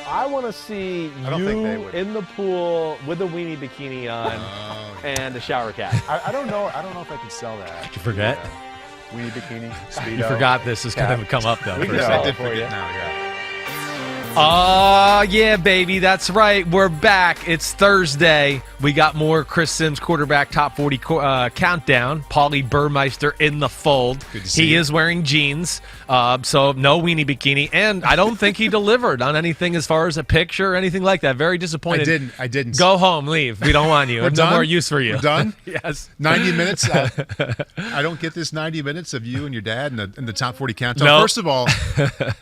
I want to see you in the pool with a weenie bikini on and a shower cap. I don't know. I don't know if I can sell that. Did you forget? Weenie bikini, Speedo. You forgot this is going to come up, though. I did forget now, yeah. Oh, yeah, baby. That's right. We're back. It's Thursday. We got more Chris Simms quarterback top 40 countdown. Paulie Burmeister in the fold. Good to see he you. is wearing jeans, so no weenie bikini. And I don't think he delivered on anything as far as a picture or anything like that. Very disappointed. I didn't. Go home. Leave. We don't want you. We're no done? more use for you. We're done? Yes. 90 minutes? I don't get this 90 minutes of you and your dad in the top 40 countdown. Nope. First of all,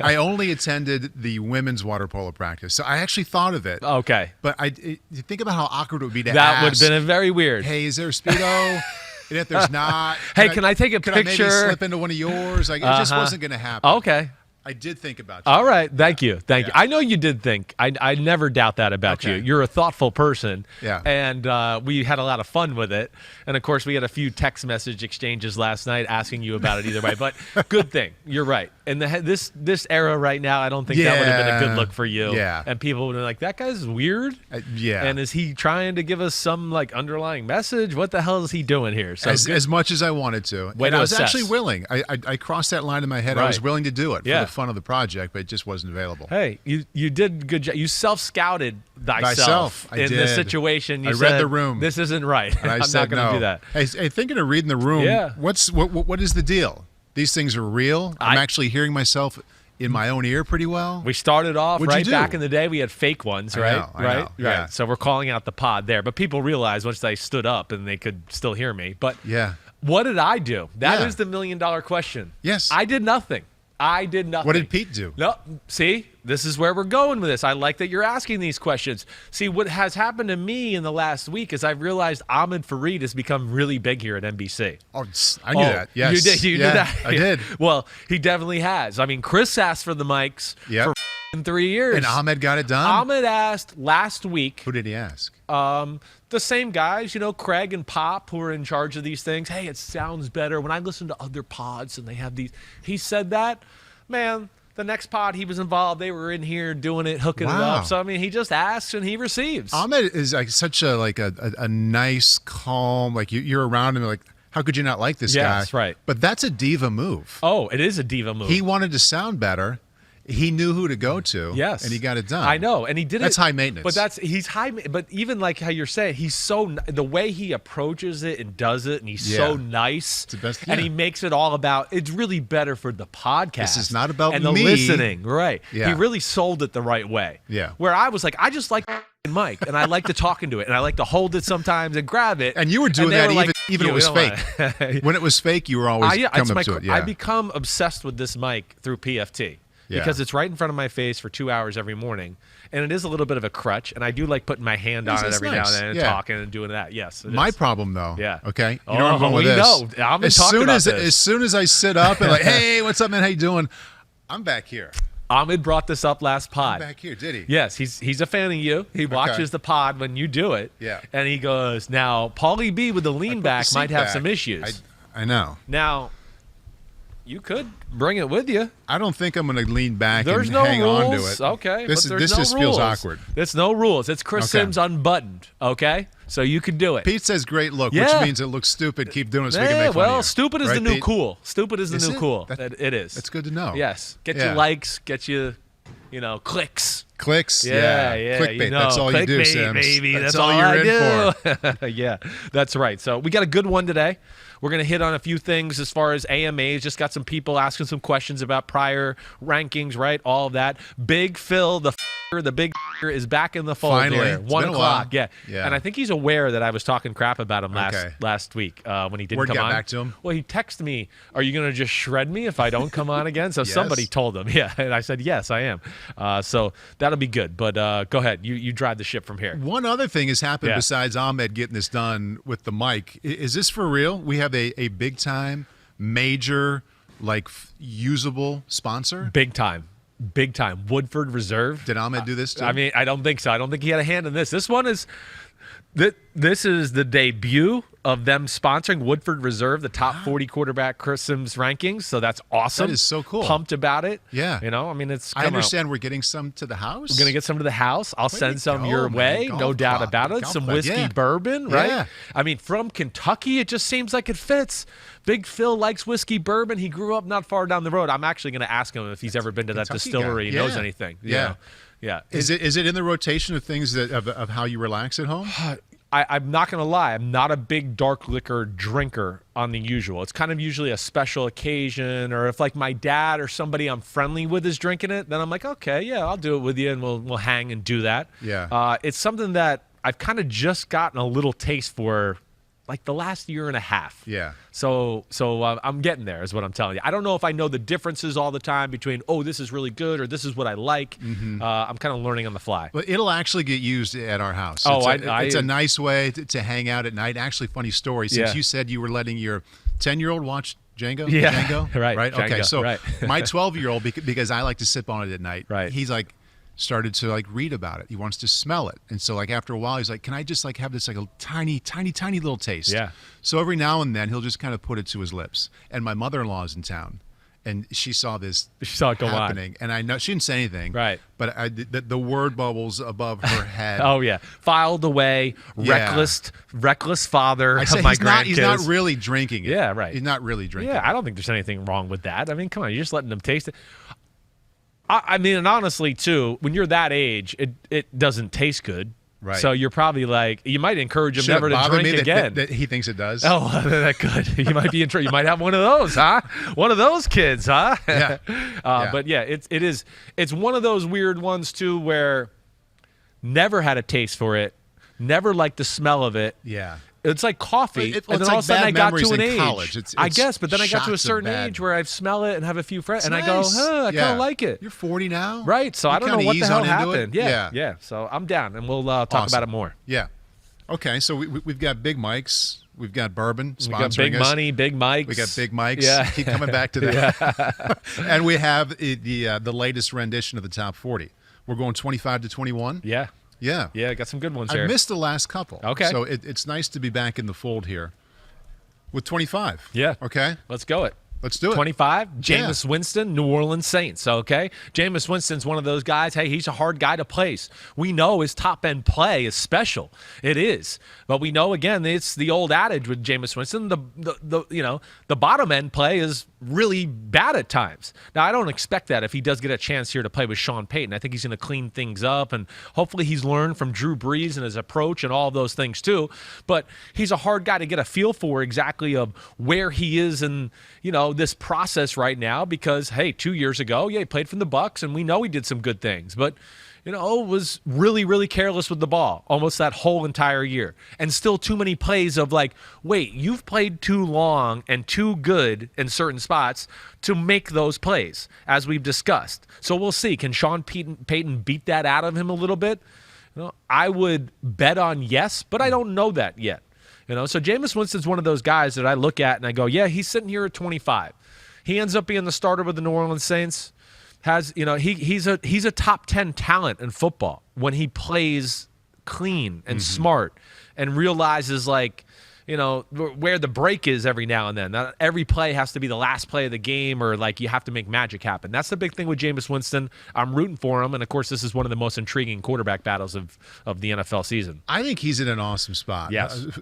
I only attended the women's water polo practice, so I actually thought of it. Okay. But you think about how awkward it would be to That ask. would have been very weird. Hey, is there a Speedo? And if there's not, Hey, can I take a can picture? I maybe slip into one of yours? Like, it just wasn't going to happen. Okay. I did think about you. All right. Thank you. Thank you. I know you did think. I never doubt that about you. You're a thoughtful person. Yeah. And we had a lot of fun with it. And, of course, we had a few text message exchanges last night asking you about it either way. But good thing. You're right. In this era right now, I don't think that would have been a good look for you. Yeah. And people would have been like, that guy's weird. Yeah. And is he trying to give us some, like, underlying message? What the hell is he doing here? So as much as I wanted to. Way And to I was assess. actually willing. I crossed that line in my head. I was Right. willing to do it for Yeah. the fun of the project, but it just wasn't available. Hey, you did a good job. You self-scouted thyself I in did. this situation. You I read said, the room. This isn't right. And I I'm said not going to no. do that. Hey, thinking of reading the room, Yeah. what is the deal? These things are real? I'm actually hearing myself in my own ear pretty well? We started off What'd you right do? back in the day. We had fake ones, right? know, I know, Right. yeah. So we're calling out the pod there, but people realized once they stood up and they could still hear me. But Yeah. what did I do? That is Yeah. the $1 million question. Yes. I did nothing. I did nothing. What did Pete do? No, see, this is where we're going with this. I like that you're asking these questions. See, what has happened to me in the last week is I've realized Ahmed Fareed has become really big here at NBC. Oh, I knew that. Yes. You did. You Yeah, did that. I did. Well, he definitely has. I mean, Chris asked for the mics Yep. for 3 years. And Ahmed got it done? Ahmed asked last week. Who did he ask? The same guys, Craig and Pop, who are in charge of these things. Hey, it sounds better when I listen to other pods and they have these. He said that. Man, the next pod he was involved, they were in here doing it, hooking it Wow. up. So, I mean, he just asks and he receives. Ahmed is like such a nice, calm, like you're around him, like, how could you not like this guy? Yes, right. But that's a diva move. Oh, it is a diva move. He wanted to sound better. He knew who to go to. Yes. And he got it done. I know. And he did it. That's high maintenance. But he's high. But even like how you're saying, the way he approaches it and does it, and he's so nice. It's the best, And yeah. he makes it all about, it's really better for the podcast. This is not about and the me. listening. Right. Yeah. He really sold it the right way. Yeah. Where I was like, I just like Mike, and I like to talk into it, and I like to hold it sometimes and grab it. And you were doing they that were like, even it was we don't fake. wanna- When it was fake, you were always coming up to it. Yeah. I become obsessed with this mic through PFT because it's right in front of my face for 2 hours every morning, and it is a little bit of a crutch. And I do like putting my hand on it It's every nice. now and then and Yeah. talking and doing that. Yes, it My is. problem, though. Yeah. Okay. You know where I'm going with we this. know. I'm talking about this. As soon as I sit up and like, hey, what's up, man? How you doing? I'm back here. Ahmed brought this up last pod. I'm back here, did he? Yes, he's a fan of you. He watches the pod when you do it. Yeah. And he goes, now, Paulie B with the lean back the might seat have back. some issues. I know. Now, you could bring it with you. I don't think I'm going to lean back There's and no hang rules. on to it. Okay, This but there's just no feels rules. awkward. There's no rules. It's Chris Okay. Simms Unbuttoned. Okay, so you could do it. Pete says great look, Yeah. which means it looks stupid. Keep doing it so we can Yeah, make fun of well, you. stupid is Right, the new Pete? cool. Stupid is the Is new it? cool. That- It is. That's good to know. Yes, get Yeah. you likes, get you, clicks. Clicks. Yeah. Clickbait. You know, That's all you do, clickbait, Sims. baby. That's all all you're I in do. for. Yeah, that's right. So we got a good one today. We're going to hit on a few things as far as AMAs. Just got some people asking some questions about prior rankings, right? All of that. Big Phil, the big is back in the fold Finally. here. It's 1 been a o'clock. while. Yeah. And I think he's aware that I was talking crap about him last week when he didn't Word come got on. back to him? Well, he texted me, are you going to just shred me if I don't come on again? So Yes. somebody told him. Yeah. And I said, yes, I am. So that'll be good. But go ahead. You drive the ship from here. One other thing has happened Yeah. besides Ahmed getting this done with the mic. Is this for real? We have a big-time, major, usable sponsor? Big time. Woodford Reserve. Did Ahmed do this too? I mean, I don't think so. I don't think he had a hand in this. This one is this is the debut of them sponsoring Woodford Reserve, the top 40 quarterback Chris Simms rankings. So that's awesome. That is so cool. Pumped about it. Yeah. You know, I mean, it's. I understand we're getting some to the house. We're going to get some to the house. I'll send some your way. No doubt about it. Some whiskey bourbon, right? Yeah. I mean, from Kentucky, it just seems like it fits. Big Phil likes whiskey bourbon. He grew up not far down the road. I'm actually going to ask him if he's ever been to that distillery and knows anything. Yeah. Yeah. Is it in the rotation of things of how you relax at home? I'm not going to lie. I'm not a big dark liquor drinker on the usual. It's kind of usually a special occasion, or if like my dad or somebody I'm friendly with is drinking it, then I'm like, okay, yeah, I'll do it with you, and we'll hang and do that. Yeah. It's something that I've kind of just gotten a little taste for like the last year and a half. Yeah. So I'm getting there is what I'm telling you. I don't know if I know the differences all the time between, oh, this is really good or this is what I like. Mm-hmm. I'm kind of learning on the fly. But it'll actually get used at our house. It's a nice way to hang out at night. Actually, funny story. Since you said you were letting your 10-year-old watch Django? Yeah. Django? Right. Okay. Django. So right. my 12-year-old, because I like to sip on it at night, right. He's like, started to like read about it. He wants to smell it. And so like after a while, he's like, can I just like have this like a tiny, tiny, tiny little taste? Yeah. So every now and then he'll just kind of put it to his lips. And my mother-in-law is in town. And she saw this it go happening. on. And I know she didn't say anything. Right. But the word bubbles above her head. Oh, yeah. Filed away, reckless father of my grandkids. He's not really drinking it. Yeah, right. He's not really drinking it. Yeah, I don't think there's anything wrong with that. I mean, come on. You're just letting them taste it. I mean, and honestly, too, when you're that age, it doesn't taste good. Right. So you're probably like, you might encourage him Should never to drink again. That he thinks it does. Oh, that could. You might be you might have one of those, huh? One of those kids, huh? Yeah. But yeah, it's one of those weird ones too, where never had a taste for it, never liked the smell of it. Yeah. It's like coffee, and then like all of a sudden I got to an age. College. It's I guess, but then I got to a shots of certain bad. age where I smell it and have a few friends, and It's I go, nice. I kind of like it. You're 40 now, Right? So You I don't know kinda what the ease hell on into happened. it? Yeah. So I'm down, and we'll talk Awesome. about it more. Yeah. Okay, so we've got Big Mike's, we've got bourbon sponsoring We got Big us. Money, Big Mike's. We got Big Mike's. Yeah. Keep coming back to that. And we have the latest rendition of the top 40. We're going 25 to 21. Yeah. Yeah. Yeah, got some good ones I here. missed the last couple. Okay. So it's nice to be back in the fold here with 25. Yeah. Okay. Let's go it. Let's do it. 25, Jameis Winston, New Orleans Saints, okay? Jameis Winston's one of those guys, hey, he's a hard guy to place. We know his top-end play is special. It is. But we know, again, it's the old adage with Jameis Winston, the bottom-end play is really bad at times. Now, I don't expect that if he does get a chance here to play with Sean Payton. I think he's going to clean things up, and hopefully he's learned from Drew Brees and his approach and all those things too. But he's a hard guy to get a feel for exactly of where he is in, this process right now because, hey, 2 years ago, he played from the Bucs, and we know he did some good things. But was really, really careless with the ball almost that whole entire year. And still too many plays of like, wait, you've played too long and too good in certain spots to make those plays, as we've discussed. So we'll see. Can Sean Payton beat that out of him a little bit? I would bet on yes, but I don't know that yet. So Jameis Winston's one of those guys that I look at and I go, yeah, he's sitting here at 25. He ends up being the starter with the New Orleans Saints. He's a top 10 talent in football when he plays clean and smart and realizes where the break is every now and then. Not every play has to be the last play of the game or you have to make magic happen. That's the big thing with Jameis Winston. I'm rooting for him, and of course this is one of the most intriguing quarterback battles of the NFL season. I think he's in an awesome spot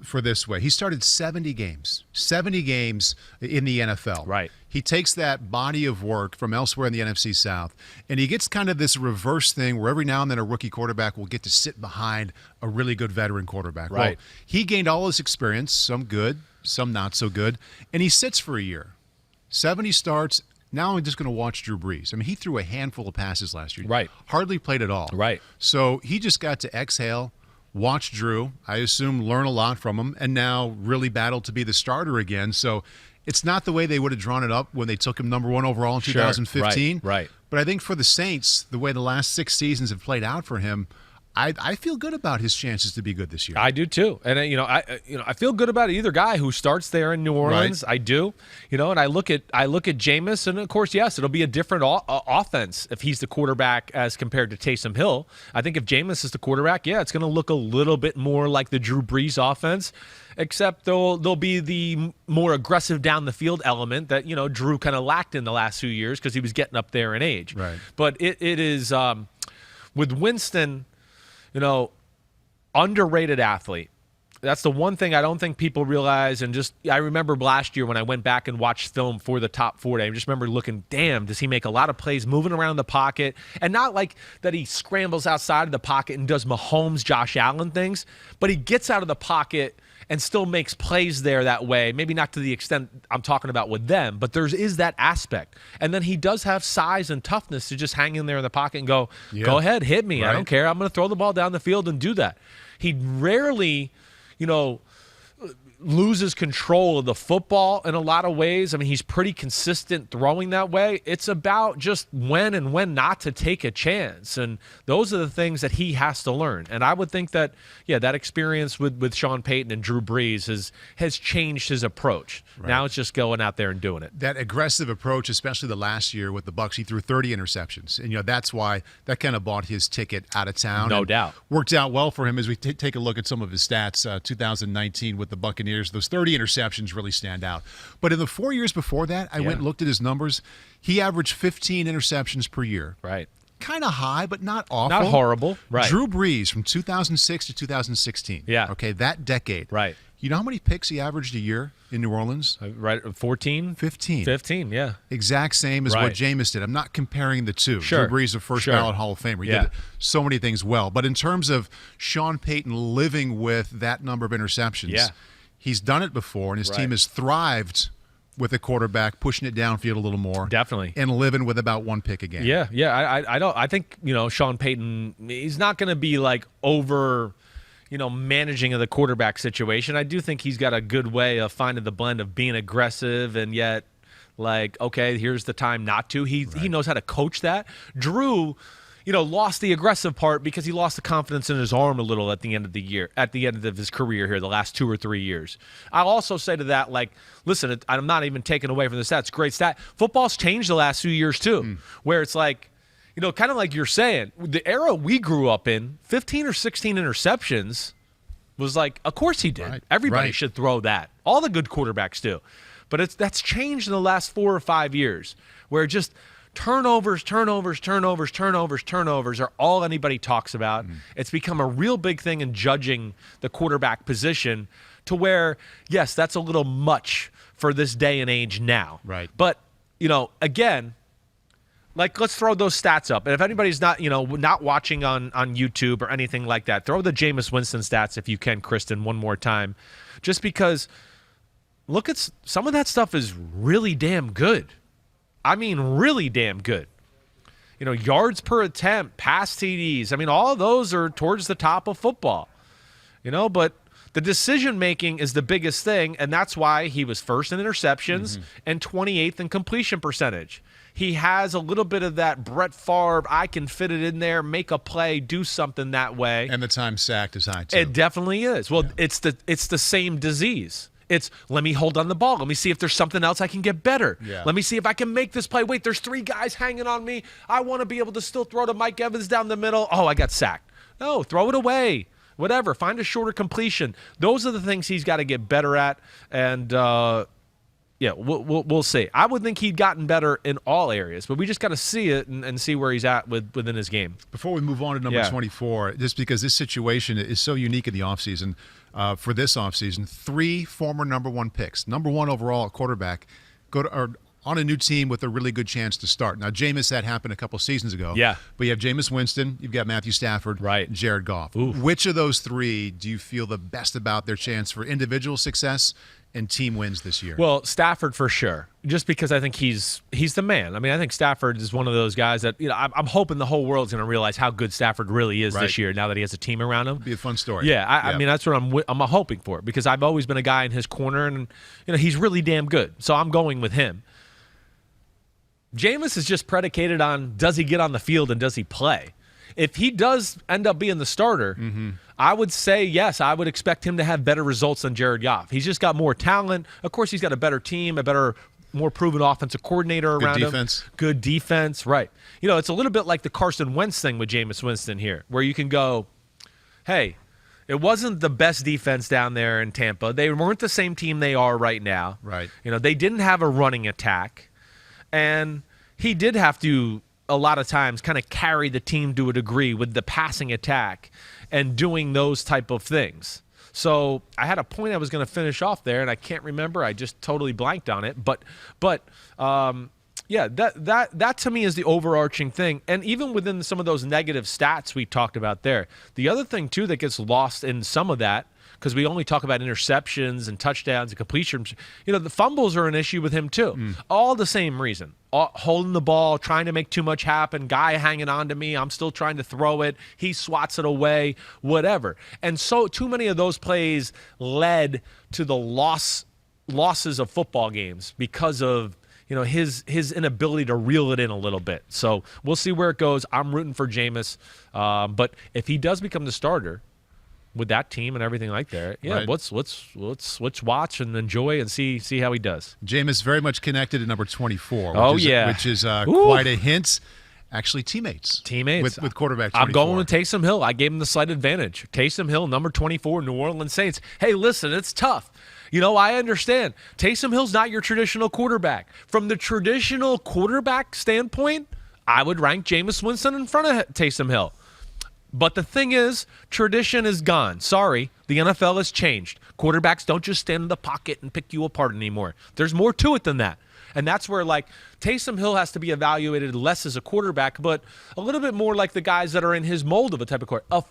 for this way. He started 70 games in the NFL. Right. He takes that body of work from elsewhere in the NFC South, and he gets kind of this reverse thing where every now and then a rookie quarterback will get to sit behind a really good veteran quarterback. Right. Well, he gained all his experience, some good, some not so good, and he sits for a year. 70 starts. Now I'm just going to watch Drew Brees. I mean, he threw a handful of passes last year. Right. Hardly played at all. Right. So he just got to exhale, watch Drew, I assume learn a lot from him, and now really battle to be the starter again. So it's not the way they would have drawn it up when they took him number 1 overall in 2015. Right. But I think for the Saints, the way the last 6 seasons have played out for him, I feel good about his chances to be good this year. I do too, and I feel good about either guy who starts there in New Orleans. Right. I do, and I look at Jameis, and of course, yes, it'll be a different offense if he's the quarterback as compared to Taysom Hill. I think if Jameis is the quarterback, yeah, it's going to look a little bit more like the Drew Brees offense, except there'll be the more aggressive down the field element that Drew kind of lacked in the last few years because he was getting up there in age. Right. But it is with Winston. Underrated athlete. That's the one thing I don't think people realize. And I remember last year when I went back and watched film for the top 40, I just remember looking, damn, does he make a lot of plays moving around the pocket? And not like that he scrambles outside of the pocket and does Mahomes, Josh Allen things, but he gets out of the pocket and still makes plays there that way. Maybe not to the extent I'm talking about with them, but there is that aspect. And then he does have size and toughness to just hang in there in the pocket and go ahead, hit me. Right. I don't care. I'm going to throw the ball down the field and do that. He rarely, loses control of the football in a lot of ways. I mean, he's pretty consistent throwing that way. It's about just when and when not to take a chance. And those are the things that he has to learn. And I would think that, that experience with Sean Payton and Drew Brees has changed his approach. Right. Now it's just going out there and doing it. That aggressive approach, especially the last year with the Bucs, he threw 30 interceptions. And, that's why that kind of bought his ticket out of town. No doubt. Worked out well for him as we take a look at some of his stats. 2019 with the Buccaneers. Those 30 interceptions really stand out. But in the 4 years before that, I went and looked at his numbers. He averaged 15 interceptions per year. Right. Kind of high, but not awful. Not horrible. Right. Drew Brees from 2006 to 2016. Yeah. Okay, that decade. Right. You know how many picks he averaged a year in New Orleans? Right, 14? 15. 15, yeah. Exact same as what Jameis did. I'm not comparing the two. Sure. Drew Brees, a first-ballot Hall of Famer. He did so many things well. But in terms of Sean Payton living with that number of interceptions, he's done it before, and his team has thrived with a quarterback pushing it downfield a little more. Definitely. And living with about one pick a game. Yeah. I think, Sean Payton, he's not going to be like over managing of the quarterback situation. I do think he's got a good way of finding the blend of being aggressive and yet like, okay, here's the time not to. He knows how to coach that. Drew, lost the aggressive part because he lost the confidence in his arm a little at the end of the year, at the end of his career here, the last 2 or 3 years. I'll also say to that, like, listen, I'm not even taking away from the stats. Great stat. Football's changed the last few years too, where it's like, kind of like you're saying, the era we grew up in, 15 or 16 interceptions was like, of course he did. Right. Everybody should throw that. All the good quarterbacks do. But that's changed in the last 4 or 5 years, where just turnovers are all anybody talks about. It's become a real big thing in judging the quarterback position to where, yes, that's a little much for this day and age now. Right. But, again, like, let's throw those stats up. And if anybody's not, not watching on YouTube or anything like that, throw the Jameis Winston stats if you can, Kristen, one more time. Just because, look at some of that stuff is really damn good. I mean, really damn good. Yards per attempt, pass TDs. I mean, all of those are towards the top of football. But the decision-making is the biggest thing, and that's why he was first in interceptions and 28th in completion percentage. He has a little bit of that Brett Favre, I can fit it in there, make a play, do something that way. And the time sacked is high, too. It definitely is. Well, it's the same disease. It's, let me hold on the ball. Let me see if there's something else I can get better. Yeah. Let me see if I can make this play. Wait, there's 3 guys hanging on me. I want to be able to still throw to Mike Evans down the middle. Oh, I got sacked. No, throw it away. Whatever. Find a shorter completion. Those are the things he's got to get better at. And, we'll see. I would think he'd gotten better in all areas, but we just got to see it and see where he's at within his game. Before we move on to number 24, just because this situation is so unique in the offseason, for this offseason, 3 former number 1 picks, number 1 overall at quarterback, on a new team with a really good chance to start. Now, Jameis, that happened a couple seasons ago. Yeah. But you have Jameis Winston, you've got Matthew Stafford, and Jared Goff. Oof. Which of those 3 do you feel the best about their chance for individual success and team wins this year? Well, Stafford for sure, just because I think he's the man. I mean, I think Stafford is one of those guys that, I'm hoping the whole world's going to realize how good Stafford really is this year now that he has a team around him. It'd be a fun story. Yeah, I mean, that's what I'm hoping for, because I've always been a guy in his corner, and he's really damn good. So I'm going with him. Jameis is just predicated on, does he get on the field and does he play? if he does end up being the starter, I would say, yes, I would expect him to have better results than Jared Goff. He's just got more talent. Of course, he's got a better team, a better, more proven offensive coordinator around him. Good defense, right. It's a little bit like the Carson Wentz thing with Jameis Winston here, where you can go, hey, it wasn't the best defense down there in Tampa. They weren't the same team they are right now. Right. They didn't have a running attack. And he did have to, a lot of times, kind of carry the team to a degree with the passing attack and doing those type of things. So I had a point I was going to finish off there, and I can't remember. I just totally blanked on it. But yeah, that to me is the overarching thing. And even within some of those negative stats we talked about there, the other thing, too, that gets lost in some of that, because we only talk about interceptions and touchdowns and completions, the fumbles are an issue with him, too. All the same reason. Holding the ball, trying to make too much happen, guy hanging on to me, I'm still trying to throw it, he swats it away, whatever. And so too many of those plays led to the losses of football games because of his inability to reel it in a little bit. So we'll see where it goes. I'm rooting for Jameis. But if he does become the starter with that team and everything like that, yeah, right. let's watch and enjoy and see how he does. Jameis very much connected to number 24. Which is quite a hint. Actually, teammates with quarterback 24. I'm going with Taysom Hill. I gave him the slight advantage. Taysom Hill, number 24, New Orleans Saints. Hey, listen, it's tough. I understand. Taysom Hill's not your traditional quarterback. From the traditional quarterback standpoint, I would rank Jameis Winston in front of Taysom Hill. But the thing is, tradition is gone. Sorry, the NFL has changed. Quarterbacks don't just stand in the pocket and pick you apart anymore. There's more to it than that. And that's where, Taysom Hill has to be evaluated less as a quarterback, but a little bit more like the guys that are in his mold of a type of quarterback.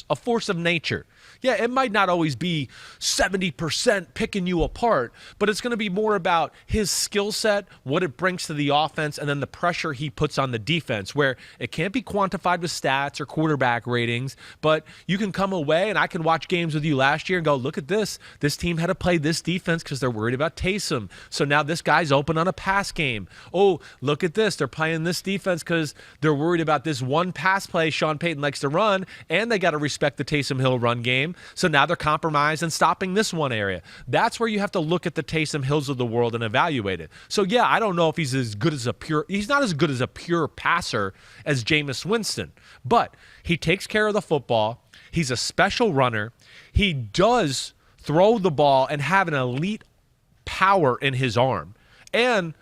A force of nature. Yeah, it might not always be 70% picking you apart, but it's going to be more about his skill set, what it brings to the offense, and then the pressure he puts on the defense, where it can't be quantified with stats or quarterback ratings, but you can come away, and I can watch games with you last year and go, look at this. This team had to play this defense because they're worried about Taysom. So now this guy's open on a pass game. Oh, look at this. They're playing this defense because they're worried about this one pass play Sean Payton likes to run, and they got to respect the Taysom Hill run game. So now they're compromised and stopping this one area. That's where you have to look at the Taysom Hills of the world and evaluate it. So yeah, I don't know if he's not as good as a pure passer as Jameis Winston, but he takes care of the football. He's a special runner. He does throw the ball and have an elite power in his arm. And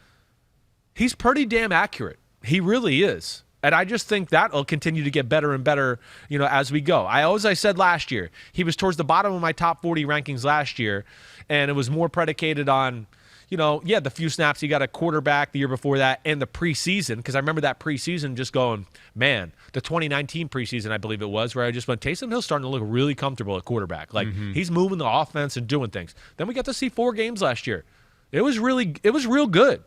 he's pretty damn accurate. He really is. And I just think that will continue to get better and better, as we go. As I said last year, he was towards the bottom of my top 40 rankings last year, and it was more predicated on, the few snaps he got a quarterback the year before that and the preseason, because I remember that preseason just going, man, the 2019 preseason, I believe it was, where I just went, Taysom Hill's starting to look really comfortable at quarterback. He's moving the offense and doing things. Then we got to see 4 games last year. It was real good.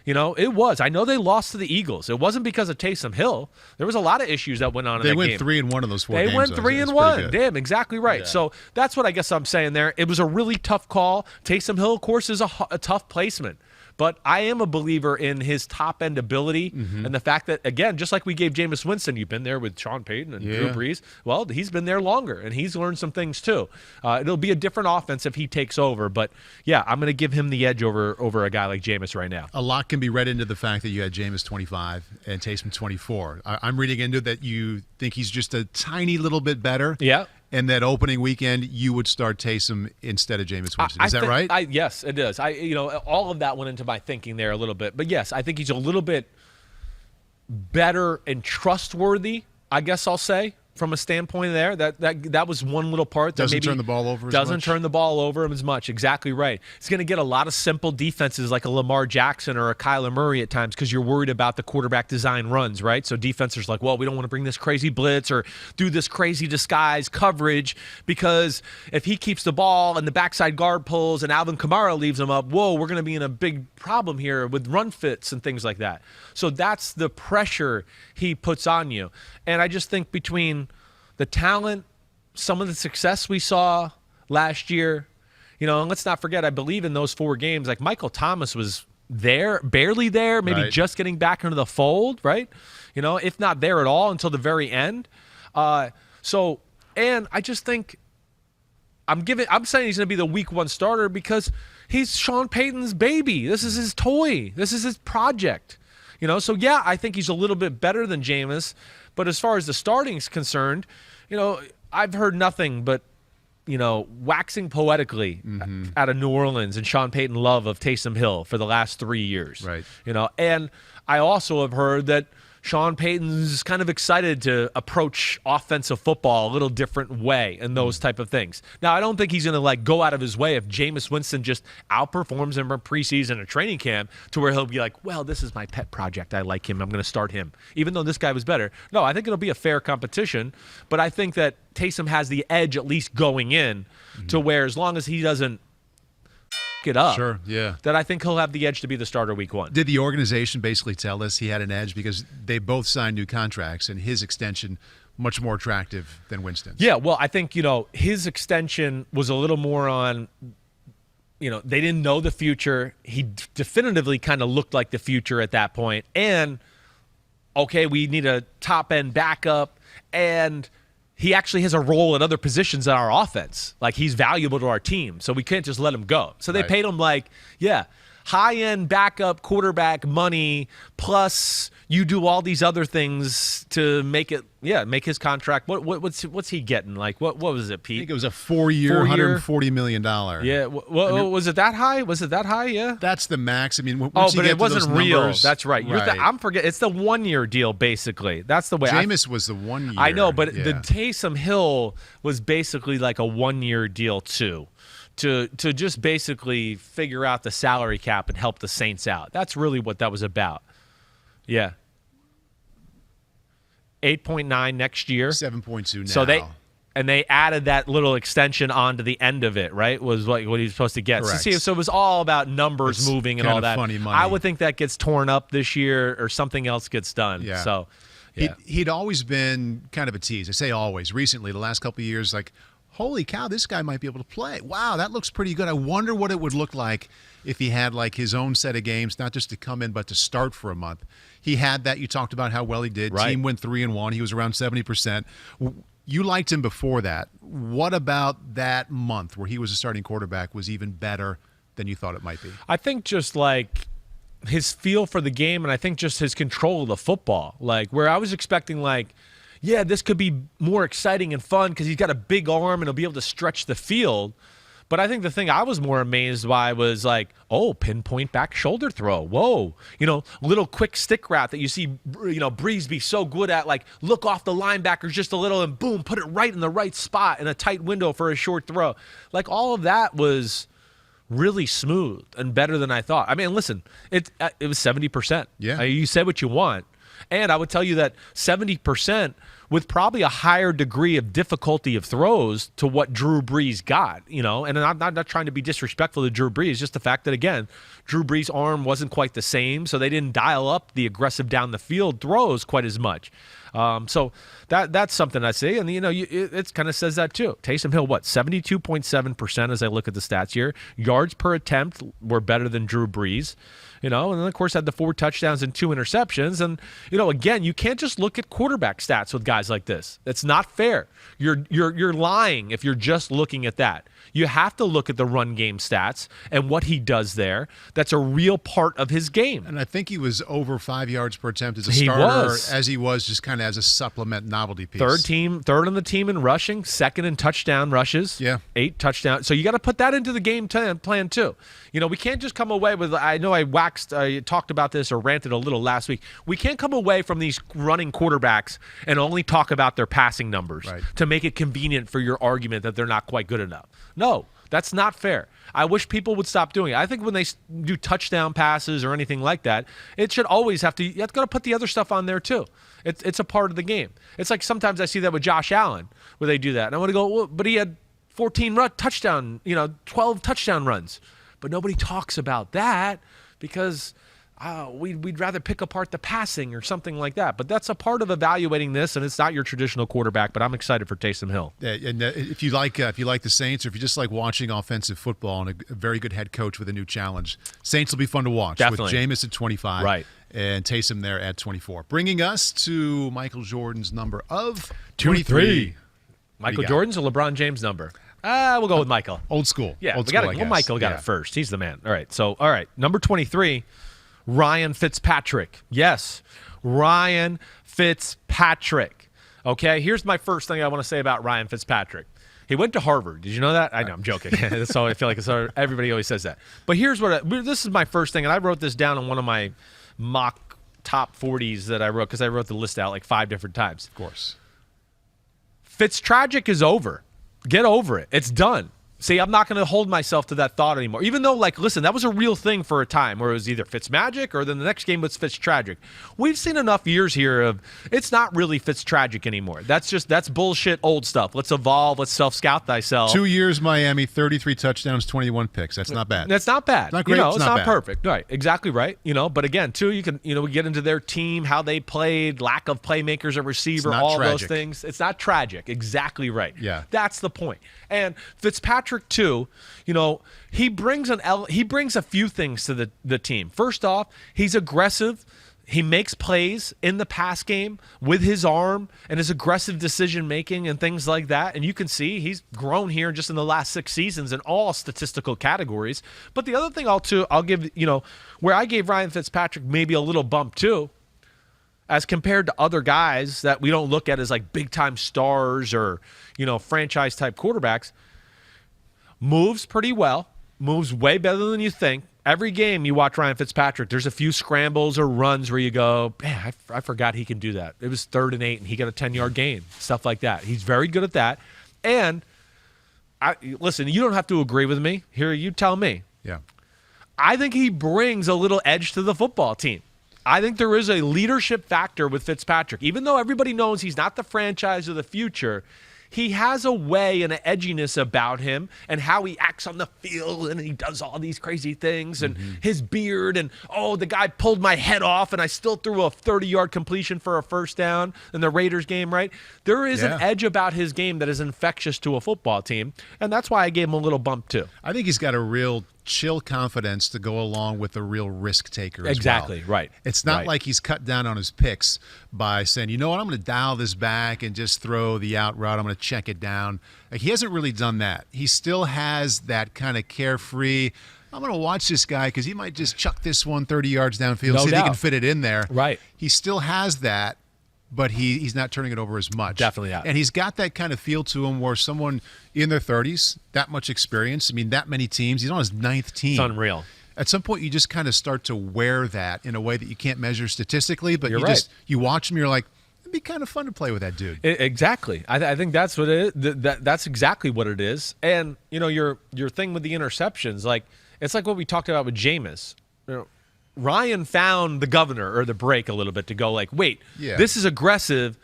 It was. I know they lost to the Eagles. It wasn't because of Taysom Hill. There was a lot of issues that went on in that game. They went 3-1 of those 4 games. They went 3-1. Damn, exactly right. Yeah. So that's what I guess I'm saying there. It was a really tough call. Taysom Hill, of course, is a tough placement. But I am a believer in his top-end ability and the fact that, again, just like we gave Jameis Winston, you've been there with Sean Payton and Drew Brees. Well, he's been there longer, and he's learned some things too. It'll be a different offense if he takes over. But, yeah, I'm going to give him the edge over a guy like Jameis right now. A lot can be read into the fact that you had Jameis 25 and Taysom 24. I'm reading into that you think he's just a tiny little bit better. Yeah. And that opening weekend, you would start Taysom instead of Jameis Winston. Is that right? Yes, it is. All of that went into my thinking there a little bit. But, yes, I think he's a little bit better and trustworthy, I guess I'll say, from a standpoint there. That was one little part. That doesn't turn the ball over as much. Doesn't turn the ball over as much. Exactly right. He's going to get a lot of simple defenses like a Lamar Jackson or a Kyler Murray at times because you're worried about the quarterback design runs, right? So defenses are like, well, we don't want to bring this crazy blitz or do this crazy disguise coverage because if he keeps the ball and the backside guard pulls and Alvin Kamara leaves him up, whoa, we're going to be in a big problem here with run fits and things like that. So that's the pressure he puts on you. And I just think between the talent, some of the success we saw last year, and let's not forget, I believe in those 4 games, like Michael Thomas was barely there, maybe Right. just getting back into the fold, right? If not there at all until the very end. And I just think I'm saying he's going to be the week 1 starter because he's Sean Payton's baby. This is his toy. This is his project. So yeah, I think he's a little bit better than Jameis, but as far as the starting's concerned, I've heard nothing but waxing poetically out of New Orleans and Sean Payton love of Taysom Hill for the last 3 years. Right. And I also have heard that Sean Payton's kind of excited to approach offensive football a little different way and those type of things. Now, I don't think he's going to go out of his way if Jameis Winston just outperforms him in preseason or training camp to where he'll be like, well, this is my pet project. I like him. I'm going to start him, even though this guy was better. No, I think it'll be a fair competition, but I think that Taysom has the edge at least going in to where as long as he doesn't it up, Sure, yeah. that I think he'll have the edge to be the starter week 1. Did the organization basically tell us he had an edge because they both signed new contracts and his extension much more attractive than Winston's? Yeah, well, I think, his extension was a little more on, they didn't know the future. He definitively kind of looked like the future at that point. And, okay, we need a top-end backup, and he actually has a role in other positions in our offense. Like, he's valuable to our team, so we can't just let him go. So they paid him high-end backup quarterback money, plus you do all these other things to make his contract. What's he getting? What was it, Pete? I think it was a 4-year, $140 million. Yeah. Was it that high? Was it that high? Yeah. That's the max. I mean, but it wasn't real. Numbers, That's right. I'm forgetting. It's the 1-year deal, basically. That's the way. Jameis was the 1 year. I know, but the Taysom Hill was basically like a 1-year deal too. To just basically figure out the salary cap and help the Saints out. That's really what that was about. Yeah. 8.9 next year. 7.2 now. So they added that little extension onto the end of it, right? Was what he was supposed to get. Correct. So it was all about numbers moving and all that. Funny money. I would think that gets torn up this year or something else gets done. Yeah. So yeah. He'd always been kind of a tease. I say always. Recently, the last couple of years, holy cow, this guy might be able to play. Wow, that looks pretty good. I wonder what it would look like if he had his own set of games, not just to come in, but to start for a month. He had that. You talked about how well he did. Right. Team went 3-1. He was around 70%. You liked him before that. What about that month where he was a starting quarterback was even better than you thought it might be? I think just his feel for the game, and I think just his control of the football. Where I was expecting this could be more exciting and fun because he's got a big arm and he'll be able to stretch the field. But I think the thing I was more amazed by was pinpoint back shoulder throw. Whoa. Little quick stick route that you see, Breeze be so good at, look off the linebackers just a little and boom, put it right in the right spot in a tight window for a short throw. All of that was really smooth and better than I thought. I mean, listen, it was 70%. Yeah. You said what you want. And I would tell you that 70% with probably a higher degree of difficulty of throws to what Drew Brees got, and I'm not trying to be disrespectful to Drew Brees, just the fact that, again, Drew Brees' arm wasn't quite the same, so they didn't dial up the aggressive down the field throws quite as much. So that's something I see, and it kind of says that too. Taysom Hill, 72.7% as I look at the stats here. Yards per attempt were better than Drew Brees. And then, of course, had the 4 touchdowns and 2 interceptions. And, again, you can't just look at quarterback stats with guys like this. That's not fair. You're lying if you're just looking at that. You have to look at the run game stats and what he does there. That's a real part of his game. And I think he was over 5 yards per attempt as a starter, as he was just kind of as a supplement novelty piece. Third on the team in rushing, second in touchdown rushes. Yeah. 8 touchdowns. So you got to put that into the game plan too. We can't just come away with, I know I talked about this or ranted a little last week. We can't come away from these running quarterbacks and only talk about their passing numbers to make it convenient for your argument that they're not quite good enough. No, that's not fair. I wish people would stop doing it. I think when they do touchdown passes or anything like that, it should always you have to put the other stuff on there too. It's a part of the game. It's like sometimes I see that with Josh Allen where they do that. And I want to go, well, but he had 12 touchdown runs. But nobody talks about that because we'd rather pick apart the passing or something like that. But that's a part of evaluating this, and it's not your traditional quarterback. But I'm excited for Taysom Hill. Yeah, and if you like the Saints, or if you just like watching offensive football and a very good head coach with a new challenge, Saints will be fun to watch. Definitely. With Jameis at 25, right, and Taysom there at 24, bringing us to Michael Jordan's number of 23. Michael Jordan's or LeBron James' number? We'll go with Michael. Old school. Yeah, Old school, Michael got it first. He's the man. All right, number 23, Ryan Fitzpatrick. Yes, Ryan Fitzpatrick. Okay, here's my first thing I want to say about Ryan Fitzpatrick. He went to Harvard. Did you know that? I know, I'm joking. That's all I feel like. Everybody always says that. But this is my first thing, and I wrote this down in one of my mock top 40s that I wrote, because I wrote the list out like 5 different times. Of course. Fitz-tragic is over. Get over it. It's done. See, I'm not going to hold myself to that thought anymore. Even though, listen, that was a real thing for a time where it was either Fitzmagic or then the next game was Fitz-tragic. We've seen enough years here of it's not really Fitz-tragic anymore. That's bullshit old stuff. Let's evolve. Let's self-scout thyself. 2 years Miami, 33 touchdowns, 21 picks. That's not bad. That's not bad. Not great. It's not bad. perfect. Right. Exactly right. But again, too, you can, we get into their team, how they played, lack of playmakers at receiver, all tragic. Those things. It's not tragic. Exactly right. Yeah. That's the point. And Fitzpatrick, too, he brings a few things to the team. First off, he's aggressive. He makes plays in the pass game with his arm and his aggressive decision-making and things like that. And you can see he's grown here just in the last 6 seasons in all statistical categories. But the other thing I'll give, where I gave Ryan Fitzpatrick maybe a little bump too, as compared to other guys that we don't look at as like big-time stars or, franchise-type quarterbacks, moves pretty well, moves way better than you think. Every game you watch Ryan Fitzpatrick, there's a few scrambles or runs where you go, man, I forgot he can do that. It was 3rd and 8, and he got a 10-yard gain, stuff like that. He's very good at that. And, listen, you don't have to agree with me. Here, you tell me. Yeah. I think he brings a little edge to the football team. I think there is a leadership factor with Fitzpatrick. Even though everybody knows he's not the franchise of the future, he has a way and an edginess about him and how he acts on the field, and he does all these crazy things, and his beard, and, the guy pulled my head off and I still threw a 30-yard completion for a first down in the Raiders game, right? There is an edge about his game that is infectious to a football team, and that's why I gave him a little bump too. I think he's got a real chill confidence to go along with a real risk taker as Exactly, well. right. It's not like he's cut down on his picks by saying, you know what, I'm going to dial this back and just throw the out route. I'm going to check it down. He hasn't really done that. He still has that kind of carefree, I'm going to watch this guy because he might just chuck this one 30 yards downfield, see if he can fit it in there. Right. He still has that, but he's not turning it over as much. Definitely not. And he's got that kind of feel to him where someone in their 30s, that much experience, that many teams, he's on his 9th team. It's unreal. At some point, you just kind of start to wear that in a way that you can't measure statistically, but You're right. you watch him, you're like, it'd be kind of fun to play with that dude. Exactly. I think that's what it is. That's exactly what it is. And, your thing with the interceptions, it's like what we talked about with Jameis. Ryan found the governor or the break a little bit to go wait, this is aggressive.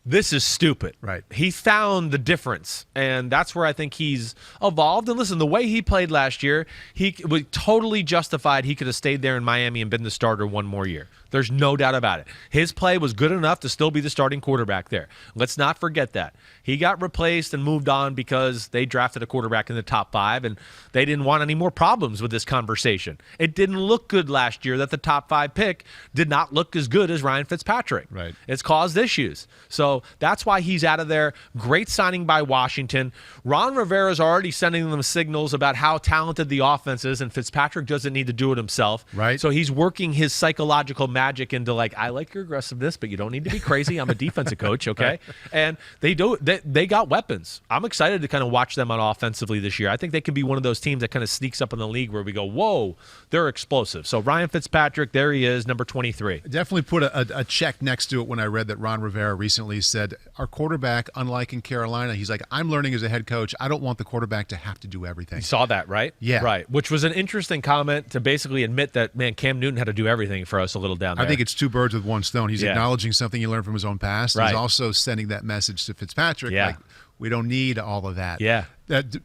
This is stupid. Right. He found the difference, and that's where I think he's evolved. And listen, the way he played last year, he was totally justified. He could have stayed there in Miami and been the starter one more year. There's no doubt about it. His play was good enough to still be the starting quarterback there. Let's not forget that. He got replaced and moved on because they drafted a quarterback in the top 5, and they didn't want any more problems with this conversation. It didn't look good last year that the top 5 pick did not look as good as Ryan Fitzpatrick. Right. It's caused issues. So that's why he's out of there. Great signing by Washington. Ron Rivera's already sending them signals about how talented the offense is, and Fitzpatrick doesn't need to do it himself. Right. So he's working his psychological magic into I like your aggressiveness, but you don't need to be crazy. I'm a defensive coach, okay? And they got weapons. I'm excited to kind of watch them on offensively this year. I think they can be one of those teams that kind of sneaks up in the league where we go, whoa, they're explosive. So Ryan Fitzpatrick, there he is, number 23. Definitely put a check next to it when I read that Ron Rivera recently said, our quarterback, unlike in Carolina, he's like, I'm learning as a head coach. I don't want the quarterback to have to do everything. You saw that, right? Yeah. Right, which was an interesting comment to basically admit that, man, Cam Newton had to do everything for us a little down there. I think it's 2 birds with 1 stone. He's acknowledging something he learned from his own past. Right. He's also sending that message to Fitzpatrick, we don't need all of that. Yeah.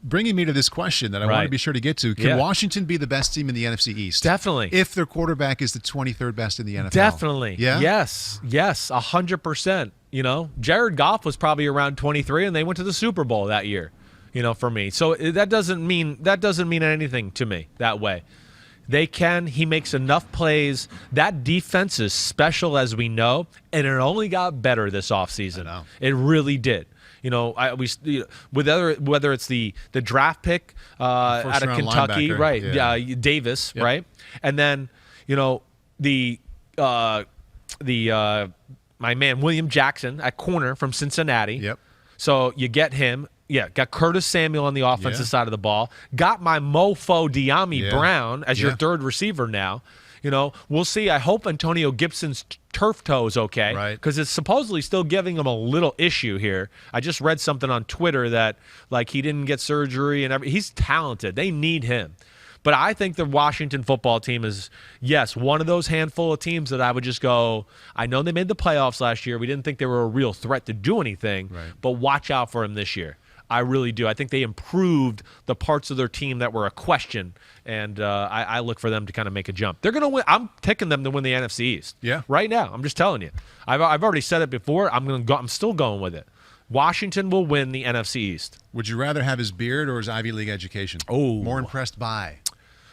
bringing me to this question that I want to be sure to get to. Can Washington be the best team in the NFC East? Definitely. If their quarterback is the 23rd best in the NFL. Definitely. Yeah? Yes, 100%. You know, Jared Goff was probably around 23, and they went to the Super Bowl that year, you know, for me. So that doesn't mean anything to me that way. He makes enough plays. That defense is special, as we know, and it only got better this offseason. It really did. You know, whether it's the draft pick out of Kentucky, right? Yeah, Davis, right? And then, you know, my man William Jackson at corner from Cincinnati. Yep. So you get him. Yeah, got Curtis Samuel on the offensive side of the ball. Got my mofo De'Ami Brown as your third receiver now. You know, we'll see. I hope Antonio Gibson's turf toe is okay. Right. Because it's supposedly still giving him a little issue here. I just read something on Twitter that, like, he didn't get surgery and everything. He's talented. They need him. But I think the Washington football team is, yes, one of those handful of teams that I would just go, I know they made the playoffs last year. We didn't think they were a real threat to do anything. Right. But watch out for them this year. I really do. I think they improved the parts of their team that were a question, and I look for them to kind of make a jump. They're going to win. I'm picking them to win the NFC East. Yeah. Right now. I'm just telling you. I've already said it before. I'm still going with it. Washington will win the NFC East. Would you rather have his beard or his Ivy League education? Oh. More impressed by?